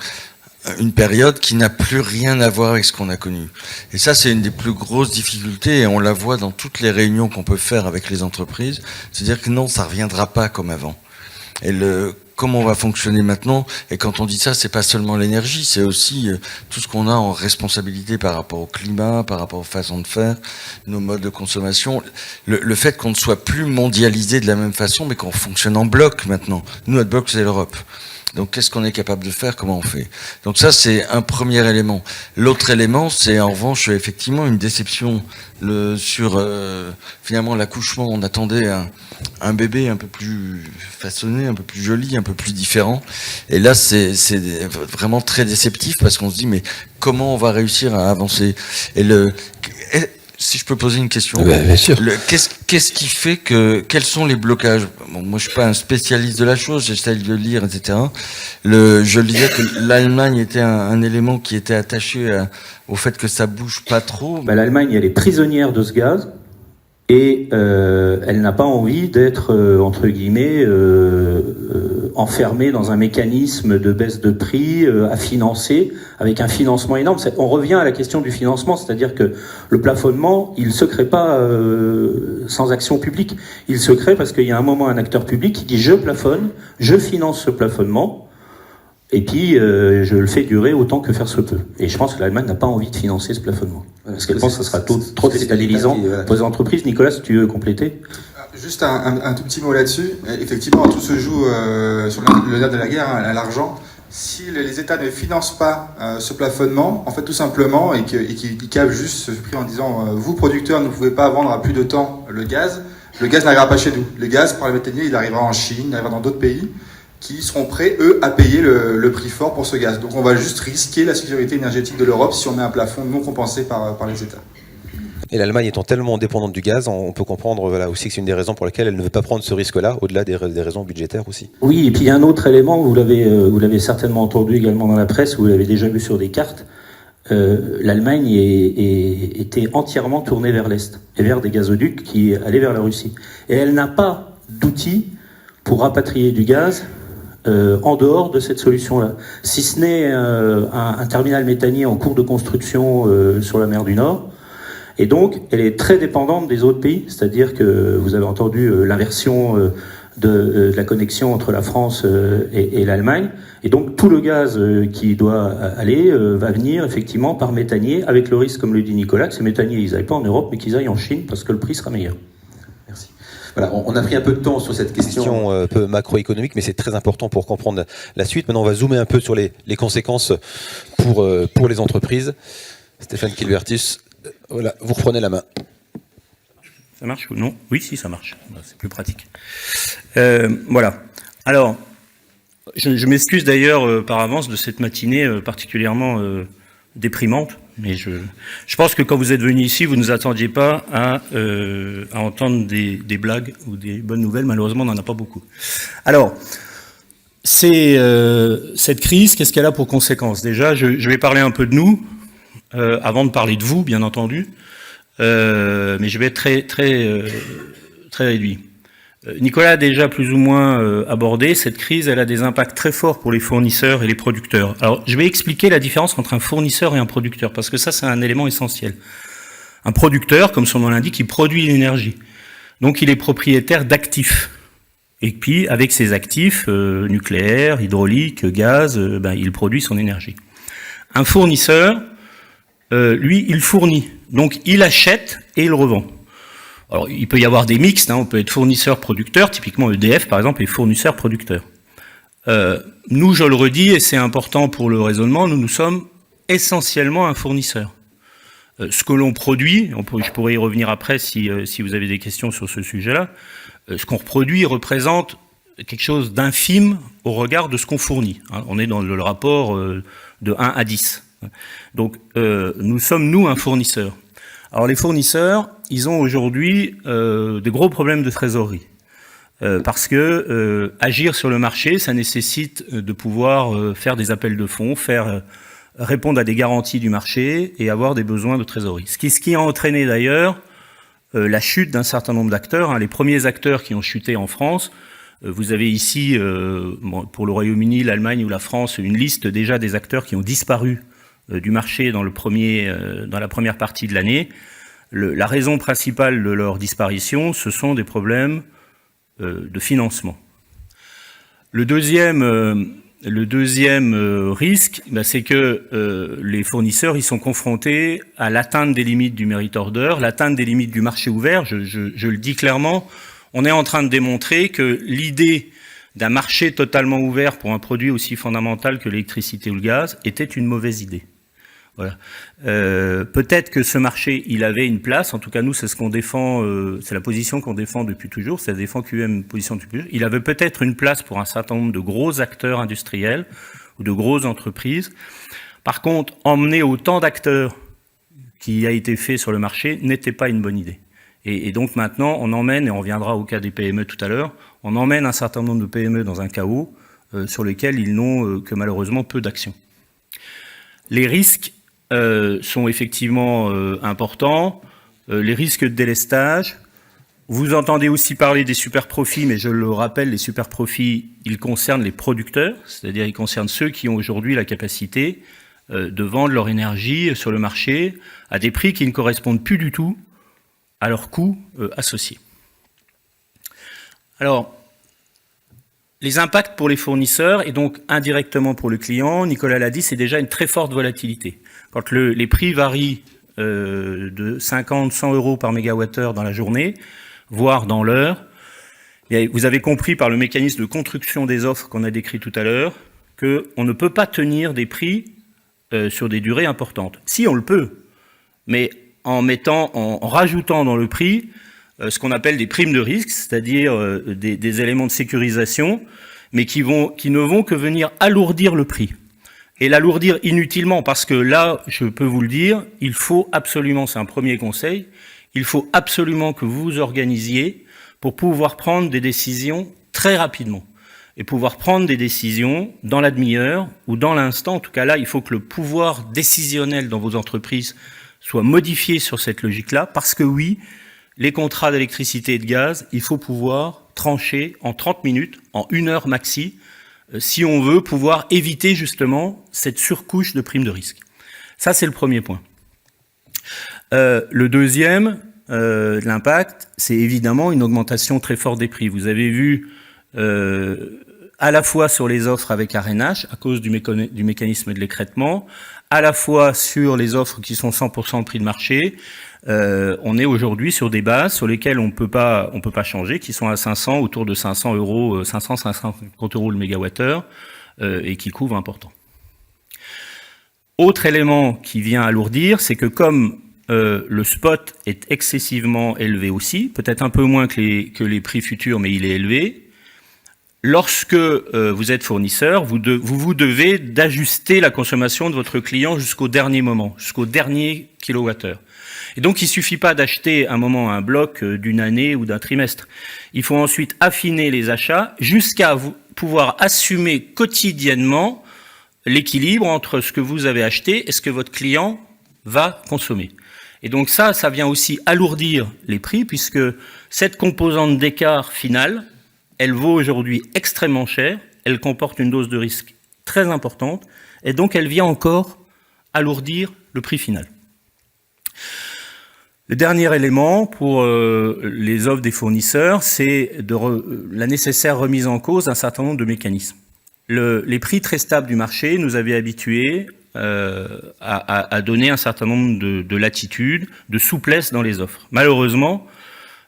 une période qui n'a plus rien à voir avec ce qu'on a connu. Et ça, c'est une des plus grosses difficultés, et on la voit dans toutes les réunions qu'on peut faire avec les entreprises. C'est-à-dire que non, ça reviendra pas comme avant. Et comment on va fonctionner maintenant. Et quand on dit ça, c'est pas seulement l'énergie, c'est aussi tout ce qu'on a en responsabilité par rapport au climat, par rapport aux façons de faire, nos modes de consommation. Le fait qu'on ne soit plus mondialisé de la même façon, mais qu'on fonctionne en bloc maintenant. Nous, notre bloc, c'est l'Europe. Donc, qu'est-ce qu'on est capable de faire? Comment on fait? Donc ça, c'est un premier élément. L'autre élément, c'est en revanche effectivement une déception sur finalement l'accouchement. On attendait un bébé un peu plus façonné, un peu plus joli, un peu plus différent. Et là, c'est vraiment très déceptif parce qu'on se dit mais comment on va réussir à avancer? Si je peux poser une question. Bien sûr. Qu'est-ce qui fait quels sont les blocages? Bon, moi, je suis pas un spécialiste de la chose, j'essaie de lire, etc. Je lisais que l'Allemagne était un élément qui était attaché au fait que ça bouge pas trop. L'Allemagne, elle est prisonnière de ce gaz et elle n'a pas envie d'être, entre guillemets, enfermée dans un mécanisme de baisse de prix à financer, avec un financement énorme. On revient à la question du financement, c'est-à-dire que le plafonnement, il se crée pas sans action publique. Il se crée parce qu'il y a un moment un acteur public qui dit « je plafonne, je finance ce plafonnement ». Et puis, je le fais durer autant que faire se peut. Et je pense que l'Allemagne n'a pas envie de financer ce plafonnement. Parce qu'elle pense que ce sera trop déstabilisant pour les entreprises. Nicolas, si tu veux compléter. Juste un tout petit mot là-dessus. Effectivement, tout se joue sur le nerf de la guerre, à l'argent. Si les États ne financent pas ce plafonnement, en fait, tout simplement, et qu'ils capent juste ce prix en disant vous, producteurs, ne pouvez pas vendre à plus de temps le gaz n'arrivera pas chez nous. Le gaz, pour la méthanier, il arrivera en Chine, il arrivera dans d'autres pays, qui seront prêts, eux, à payer le prix fort pour ce gaz. Donc on va juste risquer la sécurité énergétique de l'Europe si on met un plafond non compensé par les États. Et l'Allemagne étant tellement dépendante du gaz, on peut comprendre aussi que c'est une des raisons pour lesquelles elle ne veut pas prendre ce risque-là, au-delà des raisons budgétaires aussi. Oui, et puis il y a un autre élément, vous l'avez certainement entendu également dans la presse, vous l'avez déjà vu sur des cartes, l'Allemagne était entièrement tournée vers l'Est, et vers des gazoducs qui allaient vers la Russie. Et elle n'a pas d'outils pour rapatrier du gaz en dehors de cette solution-là. Si ce n'est un terminal méthanier en cours de construction sur la mer du Nord. Et donc, elle est très dépendante des autres pays. C'est-à-dire que vous avez entendu l'inversion de la connexion entre la France et l'Allemagne. Et donc, tout le gaz qui doit aller va venir effectivement par méthanier, avec le risque, comme le dit Nicolas, que ces méthaniers, ils n'aillent pas en Europe, mais qu'ils aillent en Chine, parce que le prix sera meilleur. Merci. Voilà, on a pris un peu de temps sur cette question un peu macroéconomique, mais c'est très important pour comprendre la suite. Maintenant, on va zoomer un peu sur les conséquences pour les entreprises. Stéphane Kilbertus, voilà, vous reprenez la main. Ça marche ou non? Oui, si, ça marche. C'est plus pratique. Voilà. Alors, je m'excuse d'ailleurs par avance de cette matinée particulièrement déprimante. Mais je pense que quand vous êtes venu ici, vous ne nous attendiez pas à entendre des blagues ou des bonnes nouvelles. Malheureusement, on n'en a pas beaucoup. Alors, cette crise, qu'est-ce qu'elle a pour conséquence? Déjà, je vais parler un peu de nous, avant de parler de vous, bien entendu. Mais je vais être très réduit. Nicolas a déjà plus ou moins abordé cette crise, elle a des impacts très forts pour les fournisseurs et les producteurs. Alors, je vais expliquer la différence entre un fournisseur et un producteur, parce que ça, c'est un élément essentiel. Un producteur, comme son nom l'indique, il produit l'énergie. Donc, il est propriétaire d'actifs. Et puis, avec ces actifs, nucléaire, hydraulique, gaz, il produit son énergie. Un fournisseur, lui, il fournit. Donc, il achète et il revend. Alors, il peut y avoir des mixtes, on peut être fournisseur-producteur, typiquement EDF, par exemple, est fournisseur-producteur. Nous, je le redis, et c'est important pour le raisonnement, nous sommes essentiellement un fournisseur. Ce que l'on produit, je pourrais y revenir après si vous avez des questions sur ce sujet-là, ce qu'on produit représente quelque chose d'infime au regard de ce qu'on fournit. On est dans le rapport de 1 à 10. Donc, nous sommes, nous, un fournisseur. Alors les fournisseurs, ils ont aujourd'hui des gros problèmes de trésorerie. Parce que agir sur le marché, ça nécessite de pouvoir faire des appels de fonds, répondre à des garanties du marché et avoir des besoins de trésorerie. Ce qui a entraîné d'ailleurs la chute d'un certain nombre d'acteurs. Les premiers acteurs qui ont chuté en France, vous avez ici, pour le Royaume-Uni, l'Allemagne ou la France, une liste déjà des acteurs qui ont disparu du marché dans la première partie de l'année. La raison principale de leur disparition, ce sont des problèmes de financement. Le deuxième risque, c'est que les fournisseurs ils sont confrontés à l'atteinte des limites du merit order, l'atteinte des limites du marché ouvert. Je le dis clairement, on est en train de démontrer que l'idée d'un marché totalement ouvert pour un produit aussi fondamental que l'électricité ou le gaz était une mauvaise idée. Voilà. Peut-être que ce marché, il avait une place. En tout cas, nous, c'est ce qu'on défend. C'est la position qu'on défend depuis toujours. Ça défend QM une position depuis toujours. Il avait peut-être une place pour un certain nombre de gros acteurs industriels ou de grosses entreprises. Par contre, emmener autant d'acteurs qui a été fait sur le marché n'était pas une bonne idée. Et donc maintenant, on emmène, et on reviendra au cas des PME tout à l'heure, on emmène un certain nombre de PME dans un chaos sur lequel ils n'ont que malheureusement peu d'action. Les risques sont effectivement importants. Les risques de délestage. Vous entendez aussi parler des super profits, mais je le rappelle, les super profits, ils concernent les producteurs, c'est-à-dire ils concernent ceux qui ont aujourd'hui la capacité de vendre leur énergie sur le marché à des prix qui ne correspondent plus du tout à leurs coûts associés. Alors, les impacts pour les fournisseurs et donc indirectement pour le client, Nicolas l'a dit, c'est déjà une très forte volatilité. Quand les prix varient de 50-100 euros par mégawattheure dans la journée, voire dans l'heure, vous avez compris par le mécanisme de construction des offres qu'on a décrit tout à l'heure qu'on ne peut pas tenir des prix sur des durées importantes. Si, on le peut, mais en rajoutant dans le prix ce qu'on appelle des primes de risque, c'est-à-dire des éléments de sécurisation, mais qui ne vont que venir alourdir le prix. Et l'alourdir inutilement, parce que là, je peux vous le dire, il faut absolument, c'est un premier conseil, il faut absolument que vous vous organisiez pour pouvoir prendre des décisions très rapidement. Et pouvoir prendre des décisions dans la demi-heure ou dans l'instant. En tout cas là, il faut que le pouvoir décisionnel dans vos entreprises soit modifié sur cette logique-là, parce que oui, les contrats d'électricité et de gaz, il faut pouvoir trancher en 30 minutes, en 1 heure maxi, si on veut pouvoir éviter justement cette surcouche de primes de risque. Ça, c'est le premier point. Le deuxième, l'impact, c'est évidemment une augmentation très forte des prix. Vous avez vu à la fois sur les offres avec Arenache, à cause du mécanisme de l'écrêtement, à la fois sur les offres qui sont 100% prix de marché. On est aujourd'hui sur des bases sur lesquelles on peut pas changer, qui sont à 500, autour de 500 euros, 550 euros le mégawattheure, et qui couvrent important. Autre élément qui vient alourdir, c'est que comme le spot est excessivement élevé aussi, peut-être un peu moins que les prix futurs, mais il est élevé. Lorsque vous êtes fournisseur, vous devez d'ajuster la consommation de votre client jusqu'au dernier moment, jusqu'au dernier kilowattheure. Et donc, il suffit pas d'acheter un moment un bloc d'une année ou d'un trimestre. Il faut ensuite affiner les achats jusqu'à pouvoir assumer quotidiennement l'équilibre entre ce que vous avez acheté et ce que votre client va consommer. Et donc ça vient aussi alourdir les prix, puisque cette composante d'écart finale, elle vaut aujourd'hui extrêmement cher, elle comporte une dose de risque très importante, et donc elle vient encore alourdir le prix final. Le dernier élément pour les offres des fournisseurs, c'est la nécessaire remise en cause d'un certain nombre de mécanismes. Les prix très stables du marché nous avaient habitués à donner un certain nombre de latitude, de souplesse dans les offres. Malheureusement,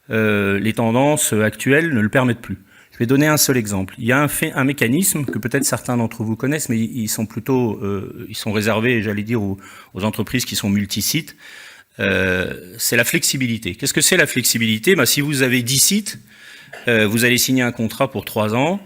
les tendances actuelles ne le permettent plus. Je vais donner un seul exemple. Il y a un mécanisme que peut-être certains d'entre vous connaissent, mais ils sont réservés, j'allais dire, aux entreprises qui sont multisites. C'est la flexibilité. Qu'est-ce que c'est la flexibilité ? Si vous avez 10 sites, vous allez signer un contrat pour 3 ans,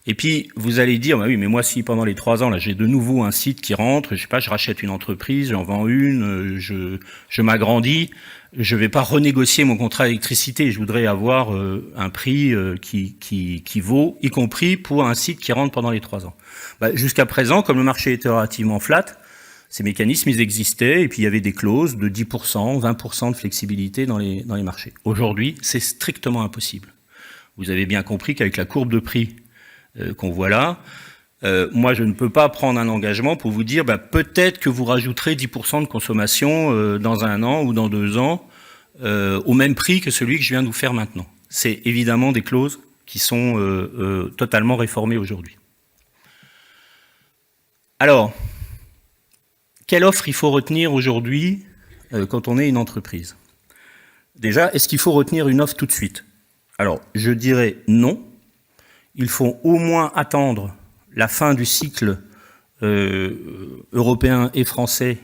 et puis vous allez dire, oui, mais moi si pendant les 3 ans, là, j'ai de nouveau un site qui rentre, je sais pas, je rachète une entreprise, j'en vends une, je m'agrandis, je vais pas renégocier mon contrat d'électricité, je voudrais avoir un prix qui vaut, y compris pour un site qui rentre pendant les 3 ans. Jusqu'à présent, comme le marché était relativement flat, ces mécanismes, ils existaient, et puis il y avait des clauses de 10%, 20% de flexibilité dans les marchés. Aujourd'hui, c'est strictement impossible. Vous avez bien compris qu'avec la courbe de prix qu'on voit là, moi je ne peux pas prendre un engagement pour vous dire peut-être que vous rajouterez 10% de consommation dans 1 an ou dans 2 ans au même prix que celui que je viens de vous faire maintenant. C'est évidemment des clauses qui sont totalement réformés aujourd'hui. Alors, quelle offre il faut retenir aujourd'hui quand on est une entreprise? Déjà, est-ce qu'il faut retenir une offre tout de suite? Alors, je dirais non. Il faut au moins attendre la fin du cycle européen et français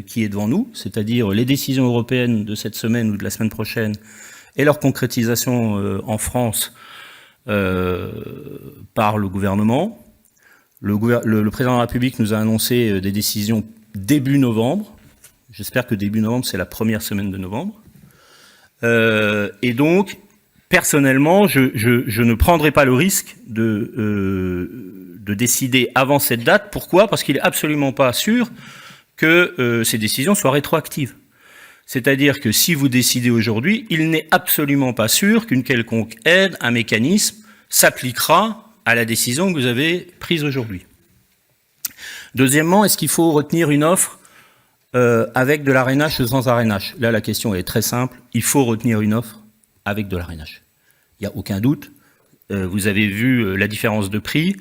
qui est devant nous, c'est-à-dire les décisions européennes de cette semaine ou de la semaine prochaine et leur concrétisation en France par le gouvernement. Le président de la République nous a annoncé des décisions début novembre. J'espère que début novembre, c'est la première semaine de novembre. Et donc, personnellement, je ne prendrai pas le risque de décider avant cette date. Pourquoi? Parce qu'il n'est absolument pas sûr que ces décisions soient rétroactives. C'est-à-dire que si vous décidez aujourd'hui, il n'est absolument pas sûr qu'une quelconque aide, un mécanisme, s'appliquera à la décision que vous avez prise aujourd'hui. Deuxièmement, est-ce qu'il faut retenir une offre avec de l'arénage ou sans arénage? Là, la question est très simple. Il faut retenir une offre avec de l'arénage. Il n'y a aucun doute. Vous avez vu la différence de prix.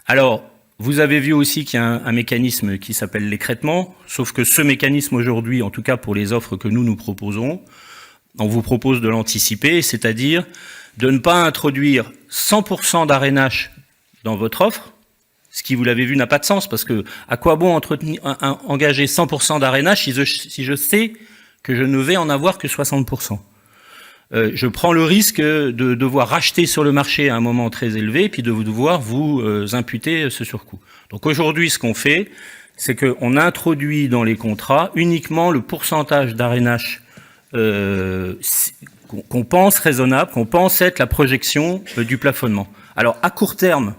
Alors, vous avez vu aussi qu'il y a un mécanisme qui s'appelle l'écrêtement, sauf que ce mécanisme aujourd'hui, en tout cas pour les offres que nous proposons, on vous propose de l'anticiper, c'est-à-dire de ne pas introduire 100% d'arénage dans votre offre, ce qui, vous l'avez vu, n'a pas de sens, parce que à quoi bon engager 100% d'arénage si je sais que je ne vais en avoir que 60%. Je prends le risque de devoir racheter sur le marché à un moment très élevé, puis de devoir vous imputer ce surcoût. Donc aujourd'hui, ce qu'on fait, c'est qu'on introduit dans les contrats uniquement le pourcentage d'arénage qu'on pense raisonnable, qu'on pense être la projection du plafonnement. Alors, à court terme,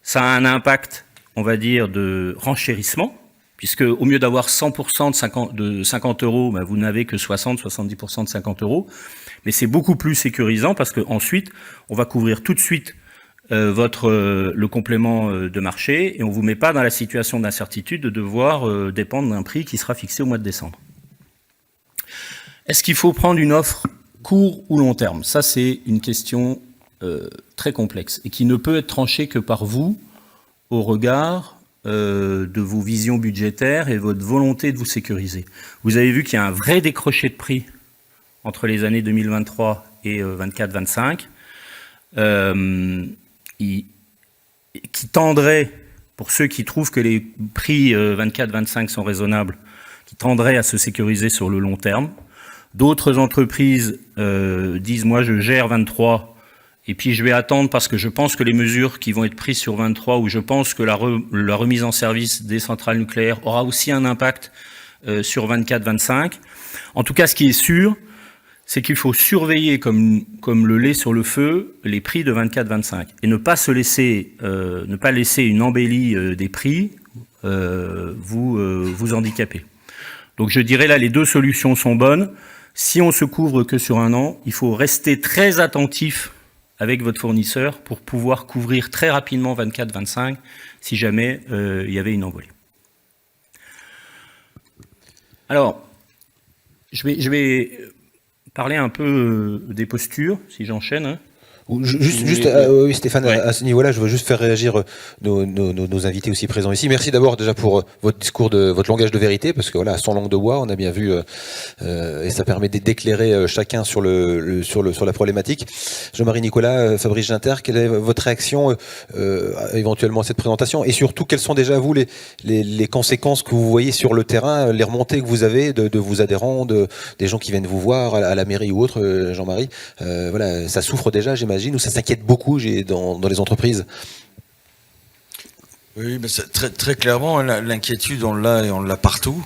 ça a un impact, on va dire, de renchérissement, puisque au mieux d'avoir 100% de 50 euros, ben, vous n'avez que 60-70% de 50 euros. Mais c'est beaucoup plus sécurisant parce qu'ensuite, on va couvrir tout de suite le complément de marché et on ne vous met pas dans la situation d'incertitude de devoir dépendre d'un prix qui sera fixé au mois de décembre. Est-ce qu'il faut prendre une offre court ou long terme? Ça, c'est une question très complexe et qui ne peut être tranchée que par vous au regard de vos visions budgétaires et votre volonté de vous sécuriser. Vous avez vu qu'il y a un vrai décroché de prix entre les années 2023 et 24-25, qui tendrait, pour ceux qui trouvent que les prix 24-25 sont raisonnables, qui tendraient à se sécuriser sur le long terme. D'autres entreprises disent « moi je gère 23 et puis je vais attendre parce que je pense que les mesures qui vont être prises sur 23 ou je pense que la remise en service des centrales nucléaires aura aussi un impact sur 24-25 ». En tout cas, ce qui est sûr, c'est qu'il faut surveiller comme le lait sur le feu les prix de 24-25 et ne pas laisser une embellie des prix vous handicaper. Donc je dirais là, les deux solutions sont bonnes. Si on se couvre que sur un an, il faut rester très attentif avec votre fournisseur pour pouvoir couvrir très rapidement 24-25 si jamais il y avait une envolée. Alors, je vais parler un peu des postures, si j'enchaîne. Hein. Juste oui, Stéphane, ouais. À ce niveau-là, je veux juste faire réagir nos invités aussi présents ici. Merci d'abord déjà pour votre discours, votre langage de vérité, parce que voilà, sans langue de bois, on a bien vu, et ça permet d'éclairer chacun sur la problématique. Jean-Marie Nicolas, Fabrice Ginter, quelle est votre réaction éventuellement à cette présentation, et surtout quelles sont déjà vous les conséquences que vous voyez sur le terrain, les remontées que vous avez de vos adhérents, des gens qui viennent vous voir à la mairie ou autre, Jean-Marie. Voilà, ça souffre déjà, j'imagine, ou ça s'inquiète beaucoup dans les entreprises? Oui, mais très, très clairement, l'inquiétude, on l'a partout.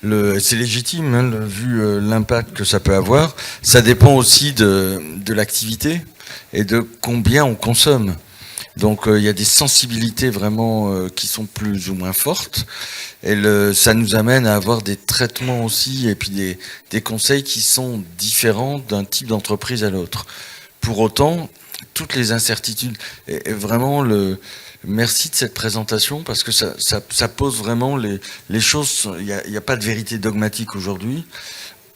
C'est légitime, hein, vu l'impact que ça peut avoir. Ça dépend aussi de l'activité et de combien on consomme. Donc il y a des sensibilités vraiment qui sont plus ou moins fortes. Et ça nous amène à avoir des traitements aussi et puis des conseils qui sont différents d'un type d'entreprise à l'autre. Pour autant, toutes les incertitudes, et vraiment merci de cette présentation parce que ça pose vraiment les choses. Il n'y a pas de vérité dogmatique aujourd'hui.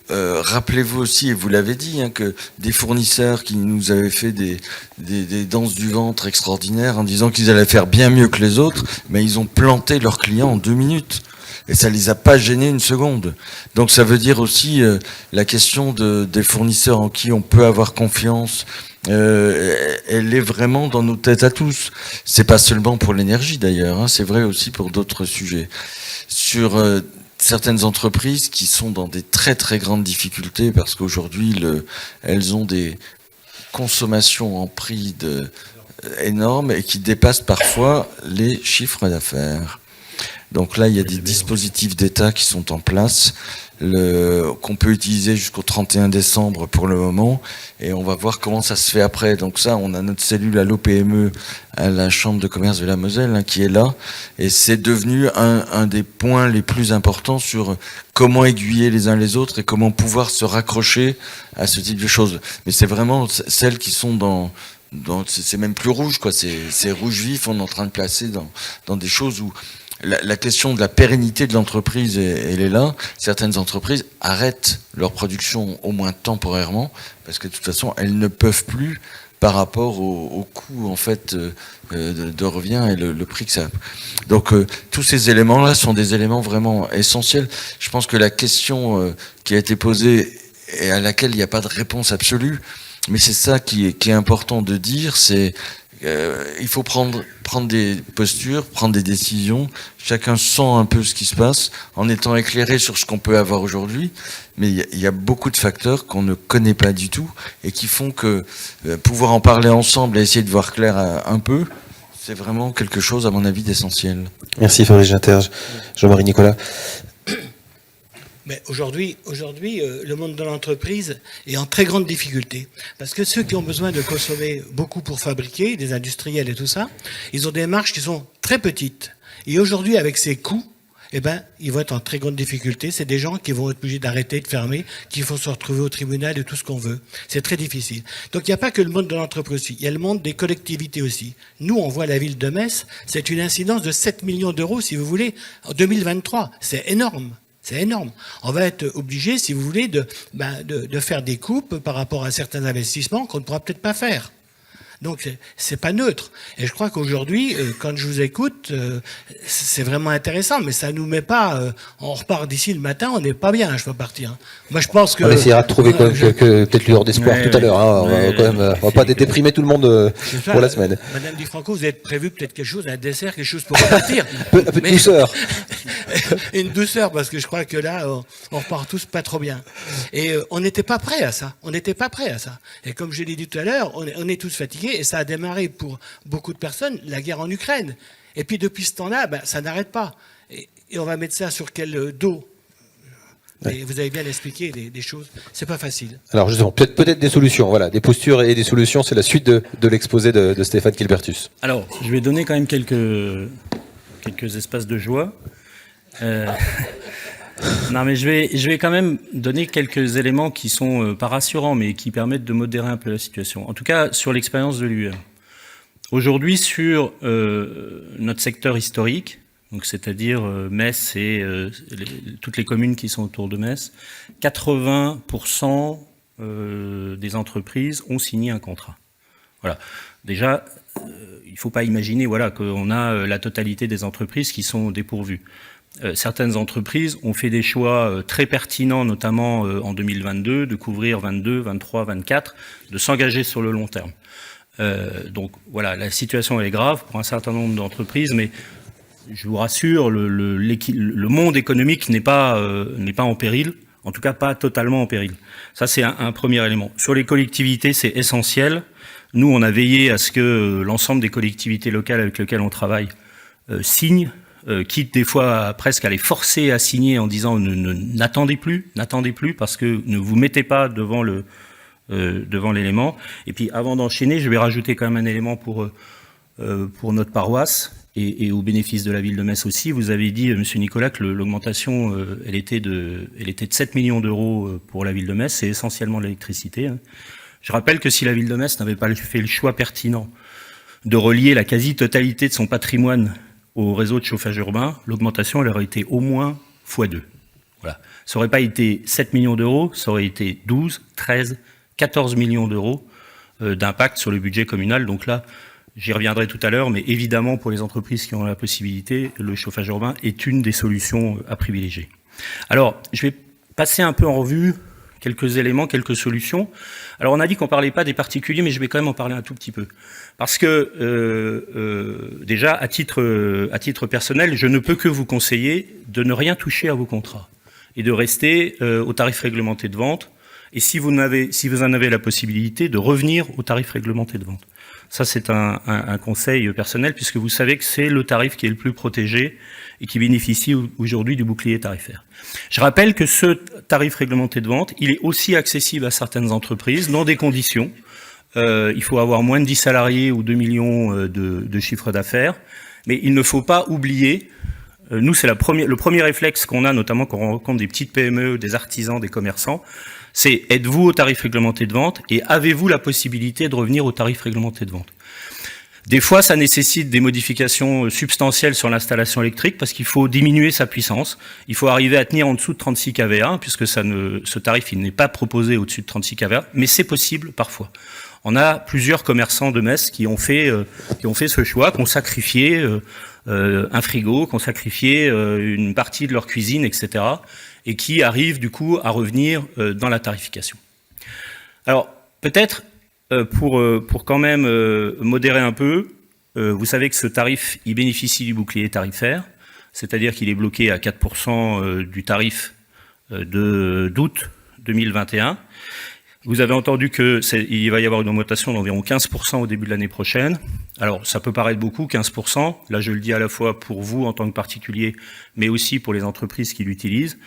rappelez-vous aussi, et vous l'avez dit, hein, que des fournisseurs qui nous avaient fait des danses du ventre extraordinaires en disant qu'ils allaient faire bien mieux que les autres, mais ils ont planté leurs clients en 2 minutes. Et ça les a pas gênés une seconde. Donc ça veut dire aussi la question des fournisseurs en qui on peut avoir confiance. Elle est vraiment dans nos têtes à tous. C'est pas seulement pour l'énergie d'ailleurs, hein, c'est vrai aussi pour d'autres sujets. Sur certaines entreprises qui sont dans des très très grandes difficultés parce qu'aujourd'hui elles ont des consommations en prix énormes et qui dépassent parfois les chiffres d'affaires. Donc là, il y a des dispositifs d'État qui sont en place, qu'on peut utiliser jusqu'au 31 décembre pour le moment, et on va voir comment ça se fait après. Donc ça, on a notre cellule à l'OPME, à la Chambre de commerce de la Moselle, hein, qui est là, et c'est devenu un des points les plus importants sur comment aiguiller les uns les autres et comment pouvoir se raccrocher à ce type de choses. Mais c'est vraiment celles qui sont c'est même plus rouge, quoi. C'est rouge vif. On est en train de placer dans des choses où la question de la pérennité de l'entreprise, elle est là. Certaines entreprises arrêtent leur production au moins temporairement parce que de toute façon, elles ne peuvent plus par rapport au coût en fait de revient et le prix que ça a. Donc tous ces éléments-là sont des éléments vraiment essentiels. Je pense que la question qui a été posée et à laquelle il n'y a pas de réponse absolue, mais c'est ça qui est important de dire, c'est il faut prendre des postures, prendre des décisions. Chacun sent un peu ce qui se passe en étant éclairé sur ce qu'on peut avoir aujourd'hui. Mais il y a beaucoup de facteurs qu'on ne connaît pas du tout et qui font que pouvoir en parler ensemble et essayer de voir clair un peu, c'est vraiment quelque chose, à mon avis, d'essentiel. Merci Fabrice Ginterge. Jean-Marie Nicolas. Mais aujourd'hui, le monde de l'entreprise est en très grande difficulté. Parce que ceux qui ont besoin de consommer beaucoup pour fabriquer, des industriels et tout ça, ils ont des marges qui sont très petites. Et aujourd'hui, avec ces coûts, ils vont être en très grande difficulté. C'est des gens qui vont être obligés d'arrêter, de fermer, qui vont se retrouver au tribunal et tout ce qu'on veut. C'est très difficile. Donc il n'y a pas que le monde de l'entreprise aussi. Il y a le monde des collectivités aussi. Nous, on voit la ville de Metz, c'est une incidence de 7 millions d'euros, si vous voulez, en 2023. C'est énorme. C'est énorme. On va être obligé, si vous voulez, de faire des coupes par rapport à certains investissements qu'on ne pourra peut-être pas faire. Donc, c'est pas neutre. Et je crois qu'aujourd'hui, quand je vous écoute, c'est vraiment intéressant, mais ça nous met pas, on repart d'ici le matin, on n'est pas bien, je peux partir. Moi, je pense que... On essaiera de trouver quand même quelques peut-être lueurs d'espoir tout à l'heure, hein. On va pas déprimer tout le monde pour la semaine. Madame Di Franco, vous avez prévu peut-être quelque chose, un dessert, quelque chose pour repartir. un peu de douceur. Une douceur, parce que je crois que là, on repart tous pas trop bien. Et on n'était pas prêt à ça. On n'était pas prêt à ça. Et comme je l'ai dit tout à l'heure, on est tous fatigués, et ça a démarré pour beaucoup de personnes, la guerre en Ukraine. Et puis depuis ce temps-là, ça n'arrête pas. Et on va mettre ça sur quel dos? Et vous avez bien expliqué des choses. C'est pas facile. Alors justement, peut-être des solutions. Voilà, des postures et des solutions. C'est la suite de l'exposé de Stéphane Kilbertus. Alors, je vais donner quand même quelques espaces de joie. Non, mais je vais quand même donner quelques éléments qui sont pas rassurants, mais qui permettent de modérer un peu la situation. En tout cas, sur l'expérience de l'UE. Aujourd'hui, sur notre secteur historique, donc c'est-à-dire Metz et toutes les communes qui sont autour de Metz, 80% des entreprises ont signé un contrat. Voilà. Déjà, il ne faut pas imaginer qu'on a la totalité des entreprises qui sont dépourvues. Certaines entreprises ont fait des choix très pertinents, notamment en 2022, de couvrir 22, 23, 24, de s'engager sur le long terme. Donc voilà, la situation est grave pour un certain nombre d'entreprises, mais je vous rassure, le monde économique n'est pas en péril, en tout cas pas totalement en péril. Ça, c'est un premier élément. Sur les collectivités, c'est essentiel. Nous, on a veillé à ce que l'ensemble des collectivités locales avec lesquelles on travaille signent, quitte des fois presque à les forcer à signer en disant n'attendez plus, parce que ne vous mettez pas devant l'élément. Et puis avant d'enchaîner, je vais rajouter quand même un élément pour notre paroisse et au bénéfice de la ville de Metz aussi. Vous avez dit, Monsieur Nicolas, que l'augmentation, elle était de 7 millions d'euros pour la ville de Metz. C'est essentiellement l'électricité. Je rappelle que si la ville de Metz n'avait pas fait le choix pertinent de relier la quasi-totalité de son patrimoine au réseau de chauffage urbain, l'augmentation elle aurait été au moins x2. Voilà. Ça n'aurait pas été 7 millions d'euros, ça aurait été 12, 13, 14 millions d'euros d'impact sur le budget communal. Donc là, j'y reviendrai tout à l'heure, mais évidemment, pour les entreprises qui ont la possibilité, le chauffage urbain est une des solutions à privilégier. Alors, je vais passer un peu en revue quelques éléments, quelques solutions. Alors, on a dit qu'on ne parlait pas des particuliers, mais je vais quand même en parler un tout petit peu. Parce que, déjà, à titre personnel, je ne peux que vous conseiller de ne rien toucher à vos contrats et de rester au tarif réglementé de vente. Et si vous en avez la possibilité, de revenir au tarif réglementé de vente. Ça, c'est un conseil personnel, puisque vous savez que c'est le tarif qui est le plus protégé et qui bénéficie aujourd'hui du bouclier tarifaire. Je rappelle que ce tarif réglementé de vente, il est aussi accessible à certaines entreprises dans des conditions. Il faut avoir moins de 10 salariés ou 2 millions de chiffre d'affaires. Mais il ne faut pas oublier, nous, c'est le premier réflexe qu'on a, notamment quand on rencontre des petites PME, des artisans, des commerçants, c'est êtes-vous au tarif réglementé de vente et avez-vous la possibilité de revenir au tarif réglementé de vente. Des fois, ça nécessite des modifications substantielles sur l'installation électrique parce qu'il faut diminuer sa puissance. Il faut arriver à tenir en dessous de 36 kVA, puisque ce tarif il n'est pas proposé au-dessus de 36 kVA, mais c'est possible parfois. On a plusieurs commerçants de Metz qui ont fait ce choix, qui ont sacrifié un frigo, qui ont sacrifié une partie de leur cuisine, etc., et qui arrivent du coup à revenir dans la tarification. Alors, peut-être, pour quand même modérer un peu, vous savez que ce tarif, il bénéficie du bouclier tarifaire, c'est-à-dire qu'il est bloqué à 4% du tarif d'août 2021. Vous avez entendu qu'il va y avoir une augmentation d'environ 15% au début de l'année prochaine. Alors, ça peut paraître beaucoup, 15%. Là, je le dis à la fois pour vous en tant que particulier, mais aussi pour les entreprises qui l'utilisent.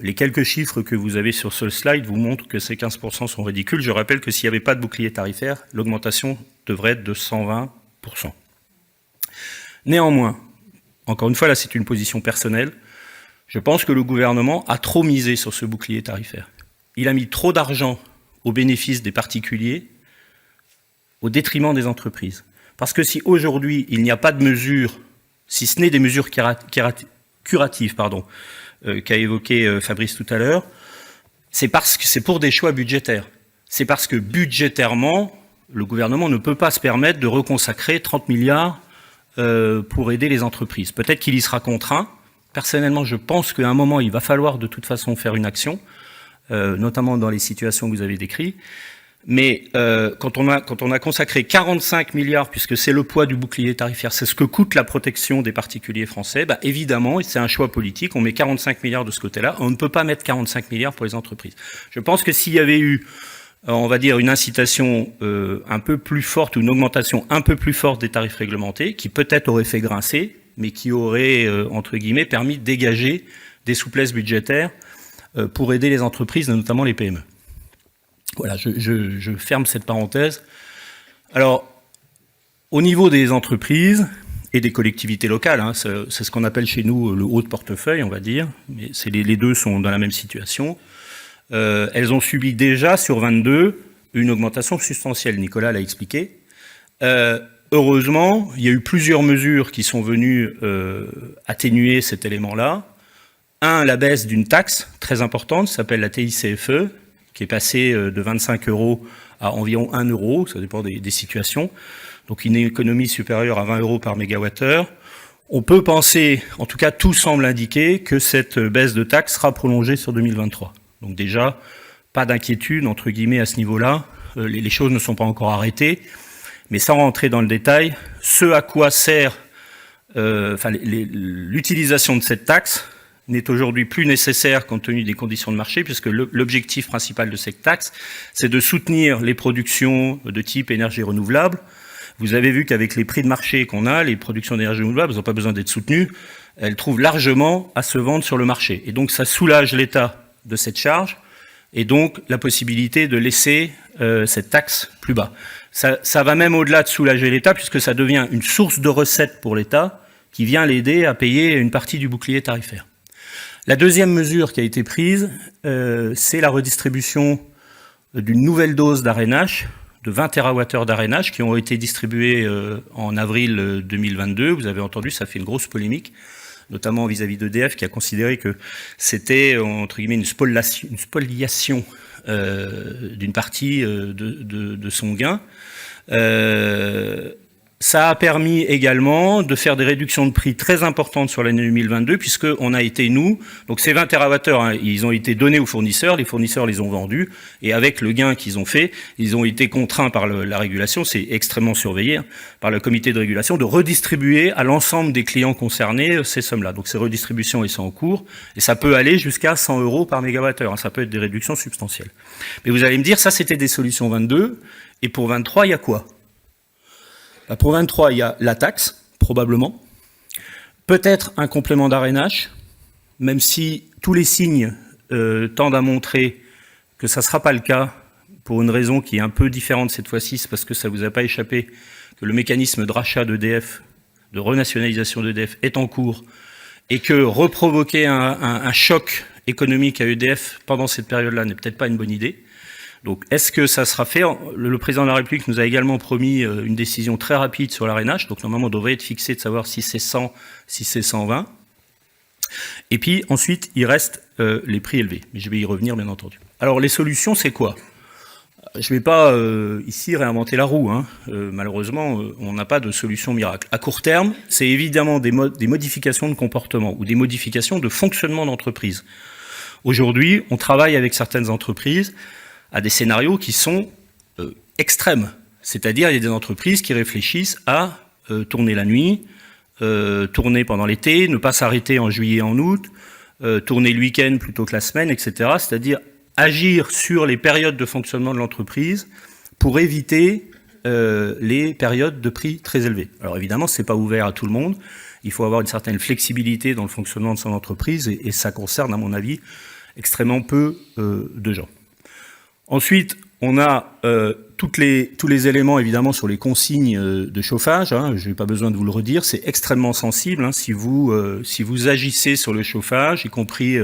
Les quelques chiffres que vous avez sur ce slide vous montrent que ces 15% sont ridicules. Je rappelle que s'il n'y avait pas de bouclier tarifaire, l'augmentation devrait être de 120%. Néanmoins, encore une fois, là, c'est une position personnelle. Je pense que le gouvernement a trop misé sur ce bouclier tarifaire. Il a mis trop d'argent au bénéfice des particuliers au détriment des entreprises. Parce que si aujourd'hui, il n'y a pas de mesures, si ce n'est des mesures curatives, qu'a évoqué Fabrice tout à l'heure, c'est parce que c'est pour des choix budgétaires. C'est parce que budgétairement, le gouvernement ne peut pas se permettre de reconsacrer 30 milliards pour aider les entreprises. Peut-être qu'il y sera contraint. Personnellement, je pense qu'à un moment, il va falloir de toute façon faire une action, notamment dans les situations que vous avez décrites. Mais quand on a consacré 45 milliards, puisque c'est le poids du bouclier tarifaire, c'est ce que coûte la protection des particuliers français, bah évidemment, c'est un choix politique, on met 45 milliards de ce côté-là, on ne peut pas mettre 45 milliards pour les entreprises. Je pense que s'il y avait eu, on va dire, une incitation un peu plus forte, ou une augmentation un peu plus forte des tarifs réglementés, qui peut-être aurait fait grincer, mais qui aurait, entre guillemets, permis de dégager des souplesses budgétaires pour aider les entreprises, notamment les PME. Voilà, je ferme cette parenthèse. Alors, au niveau des entreprises et des collectivités locales, hein, c'est ce qu'on appelle chez nous le haut de portefeuille, on va dire, mais les deux sont dans la même situation. Elles ont subi déjà, sur 22, une augmentation substantielle. Nicolas l'a expliqué. Heureusement, il y a eu plusieurs mesures qui sont venues atténuer cet élément-là. La baisse d'une taxe très importante, s'appelle la TICFE, qui est passée de 25 € à environ 1 €, ça dépend des situations. Donc une économie supérieure à 20 € par mégawattheure. On peut penser, en tout cas tout semble indiquer, que cette baisse de taxe sera prolongée sur 2023. Donc déjà, pas d'inquiétude, entre guillemets, à ce niveau-là. Les choses ne sont pas encore arrêtées. Mais sans rentrer dans le détail, ce à quoi sert l'utilisation de cette taxe n'est aujourd'hui plus nécessaire compte tenu des conditions de marché, puisque l'objectif principal de cette taxe, c'est de soutenir les productions de type énergie renouvelable. Vous avez vu qu'avec les prix de marché qu'on a, les productions d'énergie renouvelable, elles n'ont pas besoin d'être soutenues, elles trouvent largement à se vendre sur le marché. Et donc ça soulage l'État de cette charge, et donc la possibilité de laisser cette taxe plus bas. Ça va même au-delà de soulager l'État, puisque ça devient une source de recettes pour l'État, qui vient l'aider à payer une partie du bouclier tarifaire. La deuxième mesure qui a été prise, c'est la redistribution d'une nouvelle dose d'Arenache, de 20 TWh d'Arenache, qui ont été distribués en avril 2022. Vous avez entendu, ça fait une grosse polémique. notamment vis-à-vis d'EDF, qui a considéré que c'était, entre guillemets, une spoliation d'une partie de son gain. Ça a permis également de faire des réductions de prix très importantes sur l'année 2022, puisqu'on a été, nous, donc ces 20 TWh, hein, ils ont été donnés aux fournisseurs, les fournisseurs les ont vendus, et avec le gain qu'ils ont fait, ils ont été contraints par la régulation, c'est extrêmement surveillé, hein, par le comité de régulation, de redistribuer à l'ensemble des clients concernés ces sommes-là. Donc ces redistributions, elles sont en cours, et ça peut aller jusqu'à 100 € par mégawattheure, hein, ça peut être des réductions substantielles. Mais vous allez me dire, ça c'était des solutions 22, et pour 23, il y a quoi ? Pour 23, il y a la taxe, probablement. Peut-être un complément d'arénage, même si tous les signes tendent à montrer que ça ne sera pas le cas, pour une raison qui est un peu différente cette fois-ci, c'est parce que ça ne vous a pas échappé, que le mécanisme de rachat d'EDF, de renationalisation d'EDF est en cours, et que reprovoquer un choc économique à EDF pendant cette période-là n'est peut-être pas une bonne idée. Donc, est-ce que ça sera fait ? Le président de la République nous a également promis une décision très rapide sur l'arénage. Donc, normalement, on devrait être fixé de savoir si c'est 100, si c'est 120. Et puis, ensuite, il reste les prix élevés. Mais je vais y revenir, bien entendu. Alors, les solutions, c'est quoi ? Je ne vais pas ici réinventer la roue. Hein. Malheureusement, on n'a pas de solution miracle. À court terme, c'est évidemment des modifications de comportement ou des modifications de fonctionnement d'entreprise. Aujourd'hui, on travaille avec certaines entreprises à des scénarios qui sont extrêmes. C'est-à-dire, il y a des entreprises qui réfléchissent à tourner la nuit, tourner pendant l'été, ne pas s'arrêter en juillet et en août, tourner le week-end plutôt que la semaine, etc. C'est-à-dire agir sur les périodes de fonctionnement de l'entreprise pour éviter les périodes de prix très élevés. Alors évidemment, ce n'est pas ouvert à tout le monde. Il faut avoir une certaine flexibilité dans le fonctionnement de son entreprise et ça concerne, à mon avis, extrêmement peu de gens. Ensuite, on a tous les éléments, évidemment, sur les consignes de chauffage. Hein, je n'ai pas besoin de vous le redire, c'est extrêmement sensible. Hein, si vous agissez sur le chauffage, y compris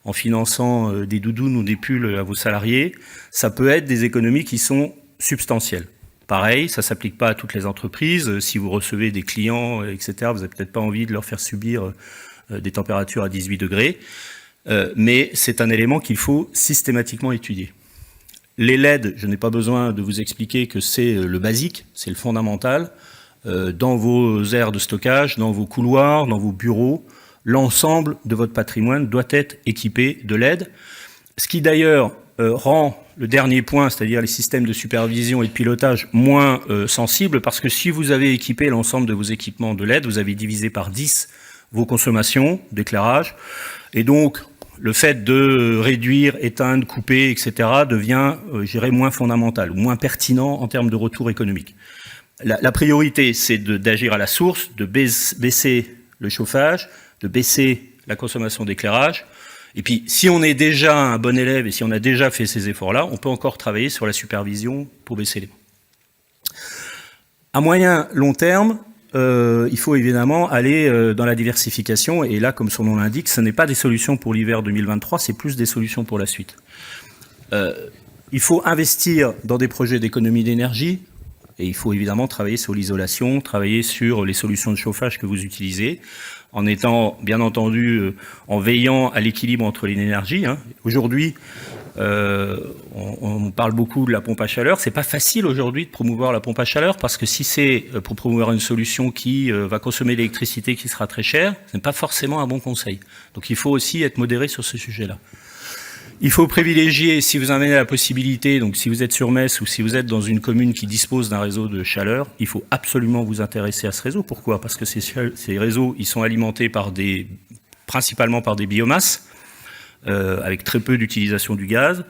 en finançant des doudounes ou des pulls à vos salariés, ça peut être des économies qui sont substantielles. Pareil, ça ne s'applique pas à toutes les entreprises. Si vous recevez des clients, etc., vous n'avez peut-être pas envie de leur faire subir des températures à 18 degrés. Mais c'est un élément qu'il faut systématiquement étudier. Les LED, je n'ai pas besoin de vous expliquer que c'est le basique, c'est le fondamental. Dans vos aires de stockage, dans vos couloirs, dans vos bureaux, l'ensemble de votre patrimoine doit être équipé de LED. Ce qui d'ailleurs rend le dernier point, c'est-à-dire les systèmes de supervision et de pilotage, moins sensibles, parce que si vous avez équipé l'ensemble de vos équipements de LED, vous avez divisé par 10 vos consommations d'éclairage, et donc le fait de réduire, éteindre, couper, etc. devient, je dirais, moins fondamental, ou moins pertinent en termes de retour économique. La priorité, c'est d'agir à la source, de baisser le chauffage, de baisser la consommation d'éclairage. Et puis, si on est déjà un bon élève et si on a déjà fait ces efforts-là, on peut encore travailler sur la supervision pour baisser les prix. À moyen, long terme, il faut évidemment aller dans la diversification. Et là, comme son nom l'indique, ce n'est pas des solutions pour l'hiver 2023, c'est plus des solutions pour la suite. Il faut investir dans des projets d'économie d'énergie. Et il faut évidemment travailler sur l'isolation, travailler sur les solutions de chauffage que vous utilisez, en étant, bien entendu, en veillant à l'équilibre entre les énergies. Hein. Aujourd'hui, on parle beaucoup de la pompe à chaleur. C'est pas facile aujourd'hui de promouvoir la pompe à chaleur parce que si c'est pour promouvoir une solution qui va consommer l'électricité qui sera très chère, ce n'est pas forcément un bon conseil. Donc il faut aussi être modéré sur ce sujet-là. Il faut privilégier, si vous en avez la possibilité, donc si vous êtes sur Metz ou si vous êtes dans une commune qui dispose d'un réseau de chaleur, il faut absolument vous intéresser à ce réseau. Pourquoi ? Parce que ces réseaux, ils sont alimentés principalement par des biomasses, avec très peu d'utilisation du gaz.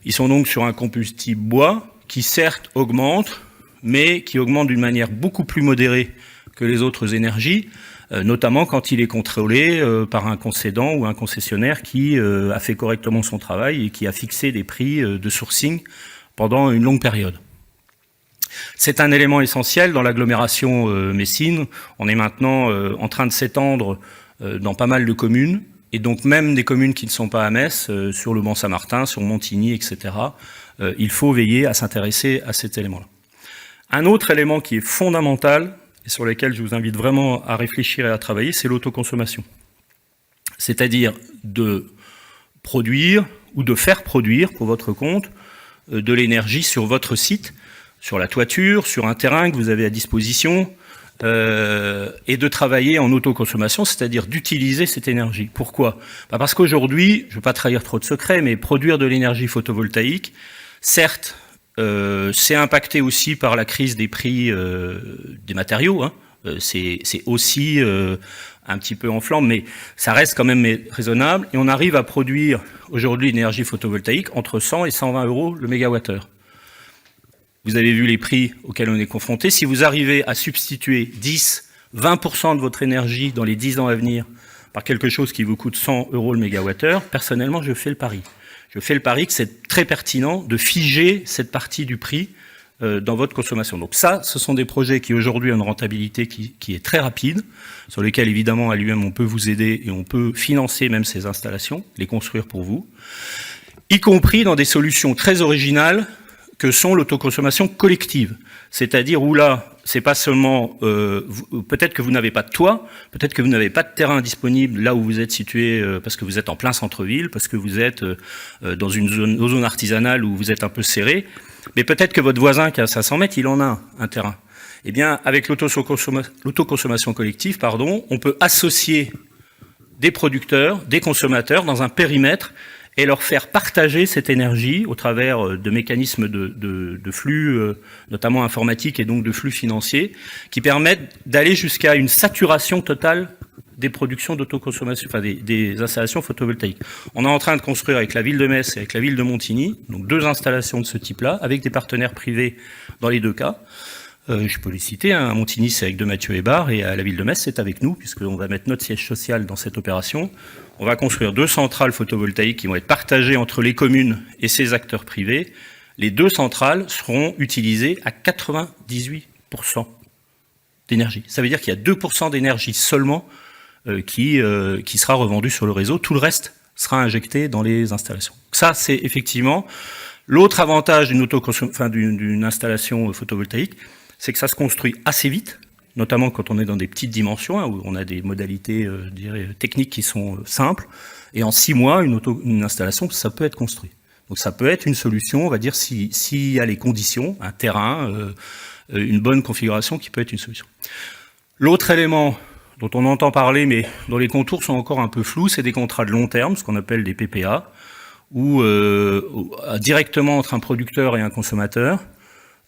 Ils sont donc sur un combustible bois qui certes augmente, mais qui augmente d'une manière beaucoup plus modérée que les autres énergies, notamment quand il est contrôlé par un concédant ou un concessionnaire qui a fait correctement son travail et qui a fixé des prix de sourcing pendant une longue période. C'est un élément essentiel dans l'agglomération messine. On est maintenant en train de s'étendre dans pas mal de communes, et donc même des communes qui ne sont pas à Metz, sur le Mont-Saint-Martin, sur Montigny, etc. Il faut veiller à s'intéresser à cet élément-là. Un autre élément qui est fondamental, et sur lesquels je vous invite vraiment à réfléchir et à travailler, c'est l'autoconsommation. C'est-à-dire de produire ou de faire produire pour votre compte de l'énergie sur votre site, sur la toiture, sur un terrain que vous avez à disposition, et de travailler en autoconsommation, c'est-à-dire d'utiliser cette énergie. Pourquoi ? Parce qu'aujourd'hui, je ne veux pas trahir trop de secrets, mais produire de l'énergie photovoltaïque, certes, c'est impacté aussi par la crise des prix des matériaux, hein. C'est aussi un petit peu en flambe, mais ça reste quand même raisonnable. Et on arrive à produire aujourd'hui l'énergie photovoltaïque entre 100 et 120 euros le mégawattheure. Vous avez vu les prix auxquels on est confronté. Si vous arrivez à substituer 10, 20% de votre énergie dans les 10 ans à venir par quelque chose qui vous coûte 100 euros le mégawattheure, personnellement, je fais le pari. Je fais le pari que c'est très pertinent de figer cette partie du prix dans votre consommation. Donc ça, ce sont des projets qui aujourd'hui ont une rentabilité qui est très rapide, sur lesquels évidemment à l'UM on peut vous aider et on peut financer même ces installations, les construire pour vous, y compris dans des solutions très originales que sont l'autoconsommation collective. C'est-à-dire où là, c'est pas seulement, peut-être que vous n'avez pas de toit, peut-être que vous n'avez pas de terrain disponible là où vous êtes situé, parce que vous êtes en plein centre-ville, parce que vous êtes dans une zone artisanale où vous êtes un peu serré, mais peut-être que votre voisin qui a 500 mètres, il en a un terrain. Eh bien, avec l'autoconsommation collective, on peut associer des producteurs, des consommateurs dans un périmètre et leur faire partager cette énergie au travers de mécanismes de flux, notamment informatiques et donc de flux financiers, qui permettent d'aller jusqu'à une saturation totale des productions d'autoconsommation, enfin des installations photovoltaïques. On est en train de construire avec la ville de Metz et avec la ville de Montigny, donc 2 installations de ce type-là, avec des partenaires privés dans les 2 cas. Je peux les citer, hein. À Montigny, c'est avec de Mathieu Hébard, et à la ville de Metz, c'est avec nous, puisqu'on va mettre notre siège social dans cette opération. On va construire 2 centrales photovoltaïques qui vont être partagées entre les communes et ces acteurs privés. Les 2 centrales seront utilisées à 98% d'énergie. Ça veut dire qu'il y a 2% d'énergie seulement qui sera revendue sur le réseau. Tout le reste sera injecté dans les installations. Ça, c'est effectivement l'autre avantage d'une installation photovoltaïque, c'est que ça se construit assez vite, notamment quand on est dans des petites dimensions, hein, où on a des modalités techniques qui sont simples. Et en 6 mois, une installation, ça peut être construit. Donc ça peut être une solution, on va dire, s'il y a les conditions, un terrain, une bonne configuration qui peut être une solution. L'autre élément dont on entend parler, mais dont les contours sont encore un peu flous, c'est des contrats de long terme, ce qu'on appelle des PPA, où directement entre un producteur et un consommateur,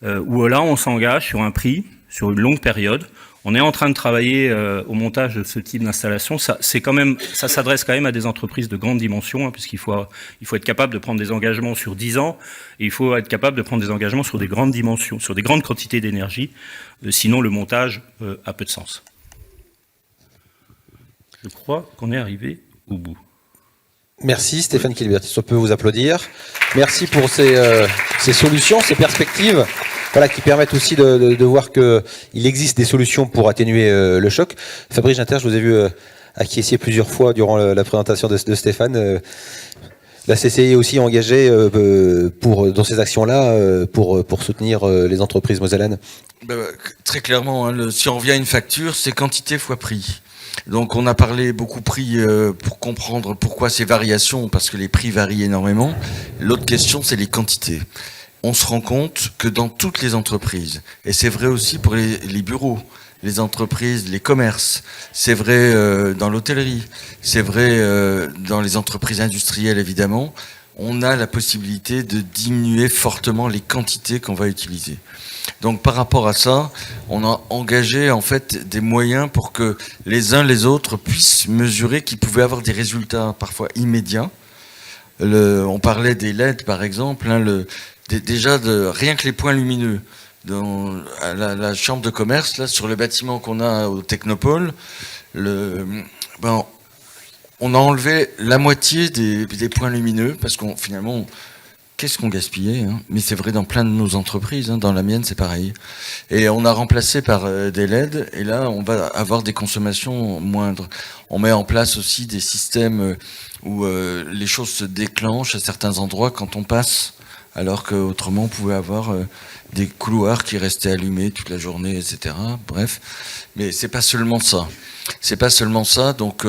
où là on s'engage sur un prix, sur une longue période. On est en train de travailler au montage de ce type d'installation. Ça s'adresse quand même à des entreprises de grande dimension, hein, puisqu'il faut être capable de prendre des engagements sur 10 ans, et il faut être capable de prendre des engagements sur des grandes dimensions, sur des grandes quantités d'énergie, sinon le montage a peu de sens. Je crois qu'on est arrivé au bout. Merci Stéphane Kilibertis, on peut vous applaudir. Merci pour ces solutions, ces perspectives, voilà, qui permettent aussi de voir qu'il existe des solutions pour atténuer le choc. Fabrice Ginter, je vous ai vu acquiescer plusieurs fois durant la présentation de Stéphane. La CCI est aussi engagée dans ces actions-là pour soutenir les entreprises mosellanes. Très clairement, hein, si on revient à une facture, c'est quantité fois prix. Donc on a parlé beaucoup prix pour comprendre pourquoi ces variations, parce que les prix varient énormément. L'autre question, c'est les quantités. On se rend compte que dans toutes les entreprises, et c'est vrai aussi pour les bureaux, les entreprises, les commerces, c'est vrai dans l'hôtellerie, c'est vrai dans les entreprises industrielles évidemment, on a la possibilité de diminuer fortement les quantités qu'on va utiliser. Donc par rapport à ça, on a engagé en fait des moyens pour que les uns les autres puissent mesurer qu'ils pouvaient avoir des résultats parfois immédiats. On parlait des LED par exemple, hein, déjà rien que les points lumineux. À la chambre de commerce, là, sur le bâtiment qu'on a au Technopole, on a enlevé la moitié des points lumineux parce qu'on finalement... Qu'est-ce qu'on gaspillait, hein, mais c'est vrai dans plein de nos entreprises, hein, dans la mienne c'est pareil. Et on a remplacé par des LED, et là on va avoir des consommations moindres. On met en place aussi des systèmes où les choses se déclenchent à certains endroits quand on passe alors qu'autrement on pouvait avoir des couloirs qui restaient allumés toute la journée, etc. Bref, mais c'est pas seulement ça. C'est pas seulement ça. Donc,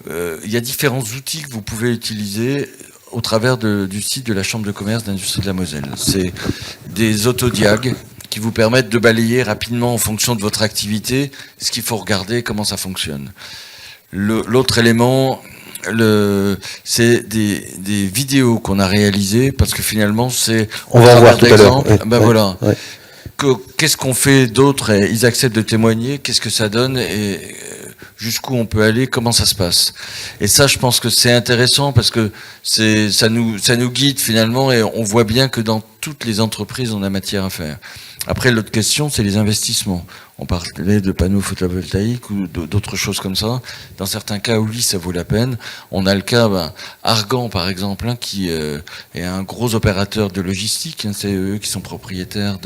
il y a différents outils que vous pouvez utiliser au travers du site de la Chambre de commerce d'industrie de la Moselle. C'est des autodiags qui vous permettent de balayer rapidement en fonction de votre activité ce qu'il faut regarder, comment ça fonctionne. L'autre élément, c'est des vidéos qu'on a réalisées, parce que finalement, c'est... On va en voir tout à l'heure. Voilà. Qu'est-ce qu'on fait d'autre? Ils acceptent de témoigner. Qu'est-ce que ça donne et jusqu'où on peut aller? Comment ça se passe? Et ça, je pense que c'est intéressant parce que ça nous guide finalement, et on voit bien que dans toutes les entreprises, on a matière à faire. Après, l'autre question, c'est les investissements. On parlait de panneaux photovoltaïques ou d'autres choses comme ça. Dans certains cas, oui, ça vaut la peine. On a le cas, Argan, par exemple, qui est un gros opérateur de logistique. C'est eux qui sont propriétaires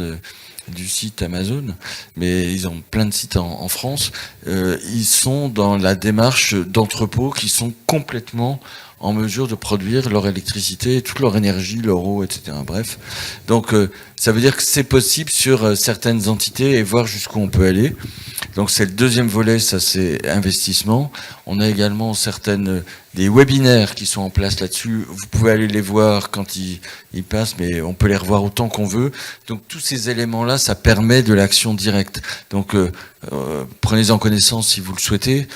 du site Amazon, mais ils ont plein de sites en France. Ils sont dans la démarche d'entrepôts qui sont complètement en mesure de produire leur électricité, toute leur énergie, leur eau, etc. Bref. Donc, ça veut dire que c'est possible sur certaines entités et voir jusqu'où on peut aller. Donc, c'est le deuxième volet, ça c'est investissement. On a également des webinaires qui sont en place là-dessus. Vous pouvez aller les voir quand ils passent, mais on peut les revoir autant qu'on veut. Donc, tous ces éléments-là, ça permet de l'action directe. Donc, prenez-en connaissance si vous le souhaitez.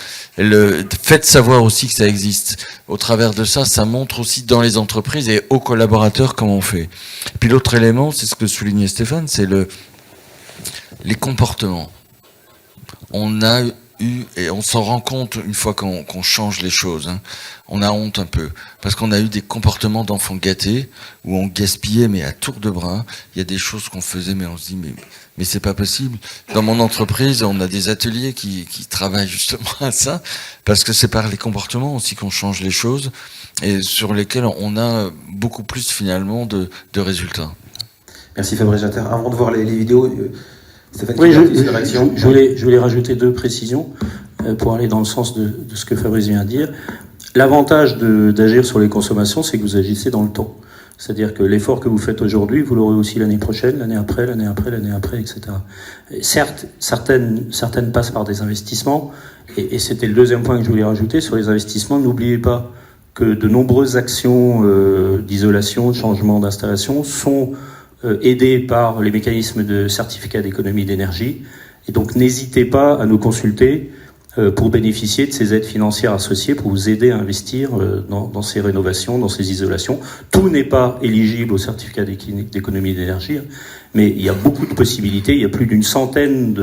Faites savoir aussi que ça existe. Au travers de ça, ça montre aussi dans les entreprises et aux collaborateurs comment on fait. Et puis l'autre élément, c'est ce que soulignait Stéphane, c'est les comportements. On a eu, et on s'en rend compte une fois qu'on change les choses, on a honte un peu, parce qu'on a eu des comportements d'enfants gâtés, où on gaspillait, mais à tour de bras. Il y a des choses qu'on faisait, mais on se dit, mais c'est pas possible. Dans mon entreprise, on a des ateliers qui travaillent justement à ça, parce que c'est par les comportements aussi qu'on change les choses, et sur lesquels on a beaucoup plus finalement de résultats. Merci Fabrice Jatter. Avant de voir les vidéos, Stéphane, oui, je voulais rajouter 2 précisions pour aller dans le sens de ce que Fabrice vient de dire. L'avantage d'agir sur les consommations, c'est que vous agissez dans le temps. C'est-à-dire que l'effort que vous faites aujourd'hui, vous l'aurez aussi l'année prochaine, l'année après, etc. Et certes, certaines passent par des investissements, et c'était le deuxième point que je voulais rajouter. Sur les investissements, n'oubliez pas que de nombreuses actions d'isolation, de changement d'installation sont aidés par les mécanismes de certificat d'économie d'énergie. Et donc, n'hésitez pas à nous consulter pour bénéficier de ces aides financières associées, pour vous aider à investir dans ces rénovations, dans ces isolations. Tout n'est pas éligible au certificat d'économie d'énergie, mais il y a beaucoup de possibilités. Il y a plus d'une centaine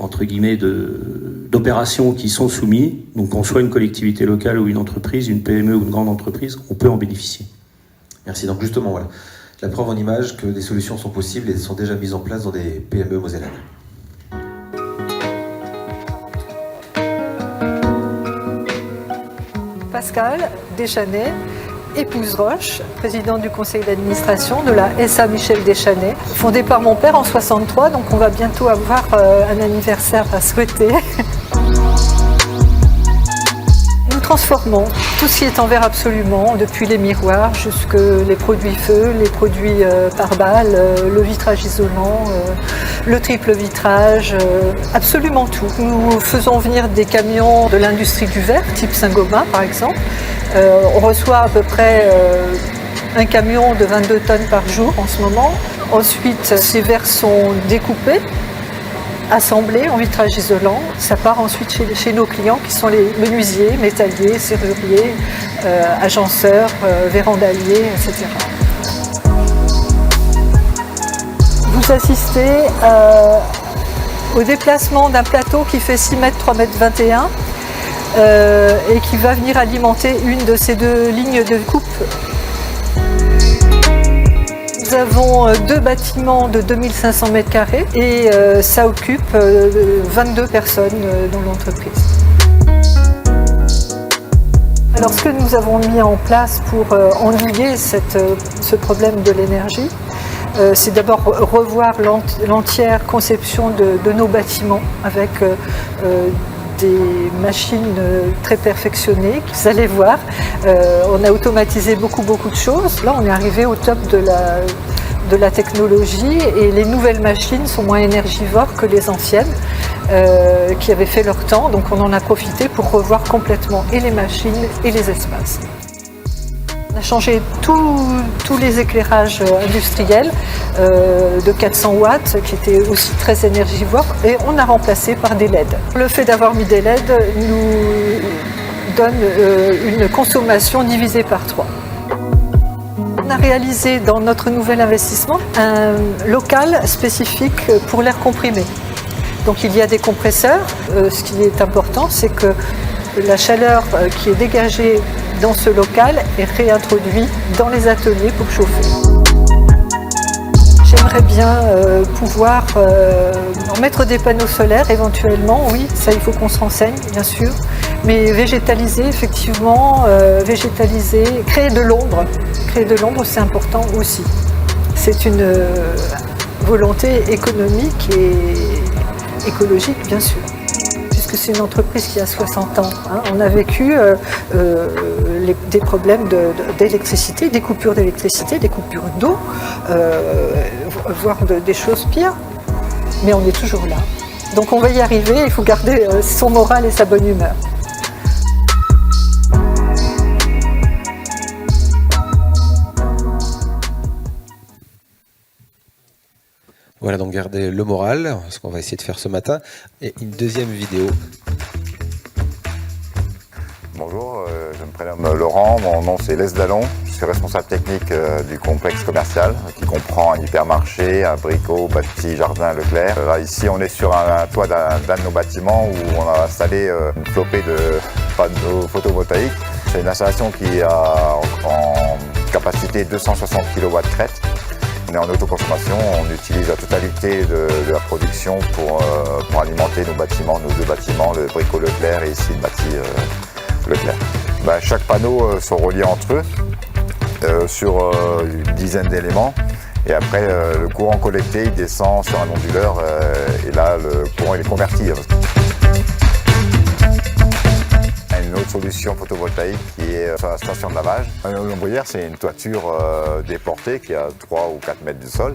entre guillemets, d'opérations qui sont soumises. Donc, qu'on soit une collectivité locale ou une entreprise, une PME ou une grande entreprise, on peut en bénéficier. Merci. Donc, justement, voilà. La preuve en image que des solutions sont possibles et sont déjà mises en place dans des PME mosellanes. Pascal Deschanais, épouse Roche, présidente du conseil d'administration de la SA Michel Deschanais, fondée par mon père en 63, donc on va bientôt avoir un anniversaire à souhaiter. Nous transformons tout ce qui est en verre absolument, depuis les miroirs jusque les produits feu, les produits pare-balles, le vitrage isolant, le triple vitrage, absolument tout. Nous faisons venir des camions de l'industrie du verre, type Saint-Gobain par exemple. On reçoit à peu près un camion de 22 tonnes par jour en ce moment. Ensuite, ces verres sont découpés, assemblés en vitrage isolant. Ça part ensuite chez nos clients qui sont les menuisiers, métalliers, serruriers, agenceurs, vérandaliers, etc. Vous assistez au déplacement d'un plateau qui fait 6 mètres, 3 mètres 21 et qui va venir alimenter une de ces 2 lignes de coupe. Nous avons 2 bâtiments de 2500 m² et ça occupe 22 personnes dans l'entreprise. Alors ce que nous avons mis en place pour endiguer ce problème de l'énergie, c'est d'abord revoir l'entière conception de nos bâtiments avec des machines très perfectionnées. Vous allez voir, on a automatisé beaucoup de choses. Là, on est arrivé au top de la technologie et les nouvelles machines sont moins énergivores que les anciennes qui avaient fait leur temps. Donc on en a profité pour revoir complètement et les machines et les espaces. On a changé tous les éclairages industriels de 400 watts qui étaient aussi très énergivores et on a remplacé par des LED. Le fait d'avoir mis des LED nous donne une consommation divisée par 3. On a réalisé dans notre nouvel investissement un local spécifique pour l'air comprimé. Donc il y a des compresseurs. Ce qui est important, c'est que la chaleur qui est dégagée dans ce local est réintroduite dans les ateliers pour chauffer. J'aimerais bien pouvoir mettre des panneaux solaires éventuellement, oui, ça il faut qu'on se renseigne bien sûr, mais végétaliser effectivement, créer de l'ombre c'est important aussi. C'est une volonté économique et écologique bien sûr. C'est une entreprise qui a 60 ans. On a vécu des problèmes d'électricité, des coupures d'électricité, des coupures d'eau, voire des choses pires. Mais on est toujours là. Donc on va y arriver, il faut garder son moral et sa bonne humeur. Voilà, donc garder le moral, ce qu'on va essayer de faire ce matin. Et une deuxième vidéo. Bonjour, je me prénomme Laurent, mon nom c'est Les Dallon. Je suis responsable technique du complexe commercial qui comprend un hypermarché, un Brico, Bâti, Jardin, Leclerc. Là, ici, on est sur un toit d'un de nos bâtiments où on a installé une flopée de panneaux photovoltaïques. C'est une installation qui a en capacité 260 kW crête. On est en autoconsommation, on utilise la totalité de la production pour alimenter nos bâtiments, nos deux bâtiments, le Brico Leclerc et ici le Bâti Leclerc. Chaque panneau sont reliés entre eux sur une dizaine d'éléments et après le courant collecté il descend sur un onduleur et là le courant il est converti. Une autre solution photovoltaïque qui est sur la station de lavage. Une ombrière, c'est une toiture déportée qui a 3 ou 4 mètres du sol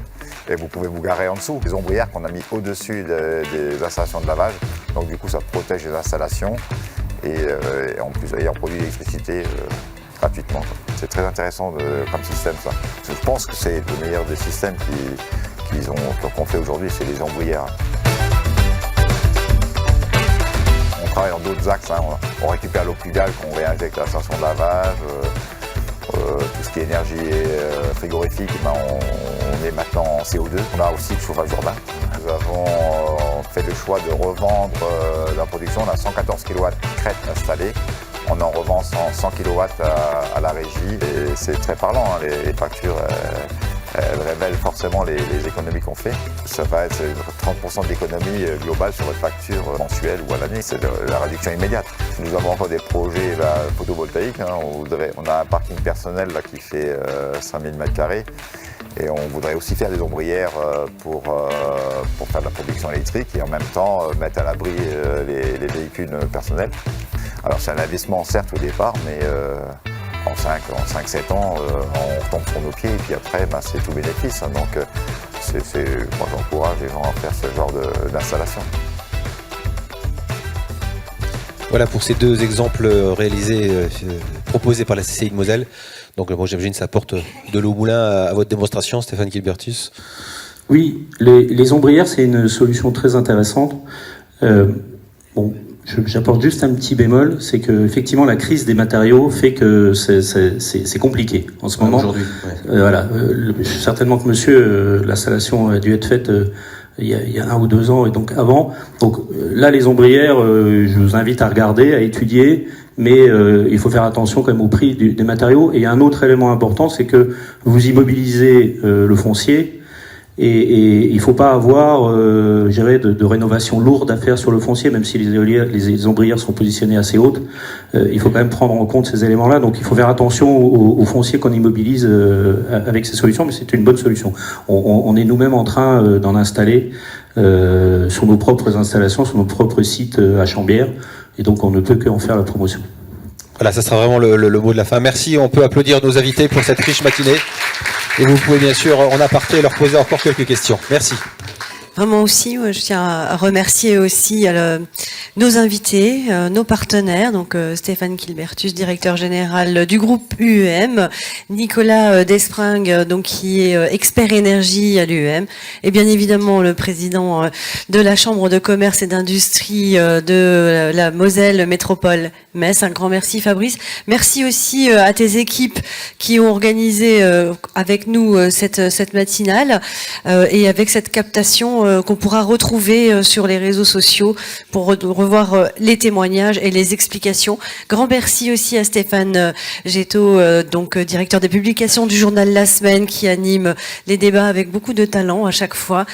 et vous pouvez vous garer en dessous. Les ombrières qu'on a mis au-dessus des installations de lavage, donc du coup ça protège les installations et en plus on produit l'électricité gratuitement. C'est très intéressant comme système ça. Je pense que c'est le meilleur des systèmes qu'on fait aujourd'hui, c'est les ombrières. On travaille dans d'autres axes, on récupère l'eau pluviale qu'on réinjecte à la station de lavage, tout ce qui est énergie frigorifique, on est maintenant en CO2. On a aussi le chauffage urbain. Nous avons fait le choix de revendre la production, on a 114 kW crête installée. On en revend 100 kW à la régie et c'est très parlant, les factures. Elle révèle forcément les économies qu'on fait. Ça va être 30% d'économie globale sur votre facture mensuelle ou à l'année. C'est la réduction immédiate. Nous avons encore des projets photovoltaïques. On a un parking personnel là, qui fait 5000 m² et on voudrait aussi faire des ombrières pour faire de la production électrique et en même temps mettre à l'abri les véhicules personnels. Alors c'est un investissement certes au départ, mais en 5-7 ans, on retombe sur nos pieds et puis après, c'est tout bénéfice. Donc, moi, j'encourage les gens à faire ce genre d'installation. Voilà pour ces deux exemples proposés par la CCI de Moselle. Donc, moi, j'imagine que ça apporte de l'eau au moulin à votre démonstration, Stéphane Gilbertus. Oui, les ombrières, c'est une solution très intéressante. J'apporte juste un petit bémol, c'est que effectivement la crise des matériaux fait que c'est compliqué en ce moment. Aujourd'hui, ouais. Voilà, certainement que monsieur, l'installation a dû être faite il y a 1 ou 2 ans et donc avant. Donc là, les ombrières, je vous invite à regarder, à étudier, mais il faut faire attention quand même au prix des matériaux. Et il y a un autre élément important, c'est que vous immobilisez le foncier. Et il faut pas avoir de rénovation lourde à faire sur le foncier, même si les ombrières sont positionnées assez hautes. Il faut quand même prendre en compte ces éléments-là. Donc il faut faire attention au foncier qu'on immobilise avec ces solutions, mais c'est une bonne solution. On est nous-mêmes en train d'en installer sur nos propres installations, sur nos propres sites à Chambières. Et donc on ne peut qu'en faire la promotion. Voilà, ça sera vraiment le mot de la fin. Merci, on peut applaudir nos invités pour cette riche matinée. Et vous pouvez bien sûr, en aparté, leur poser encore quelques questions. Merci. Vraiment aussi, je tiens à remercier aussi nos invités, nos partenaires, donc Stéphane Kilbertus, directeur général du groupe UEM, Nicolas Despringues, donc qui est expert énergie à l'UEM, et bien évidemment le président de la Chambre de commerce et d'industrie de la Moselle Métropole Metz. Un grand merci Fabrice. Merci aussi à tes équipes qui ont organisé avec nous cette matinale et avec cette captation qu'on pourra retrouver sur les réseaux sociaux pour revoir les témoignages et les explications. Grand merci aussi à Stéphane Getto, donc directeur des publications du journal La Semaine, qui anime les débats avec beaucoup de talent à chaque fois.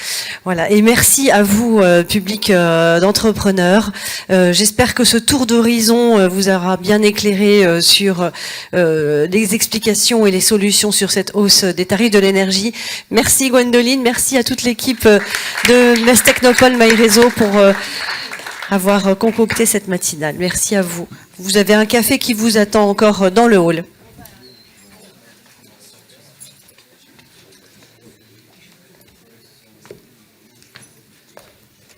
Voilà. Et merci à vous, public d'entrepreneurs. J'espère que ce tour d'horizon vous aura bien éclairé sur les explications et les solutions sur cette hausse des tarifs de l'énergie. Merci Gwendoline, merci à toute l'équipe de Metz Technopole My Réseau pour avoir concocté cette matinale. Merci à vous. Vous avez un café qui vous attend encore dans le hall.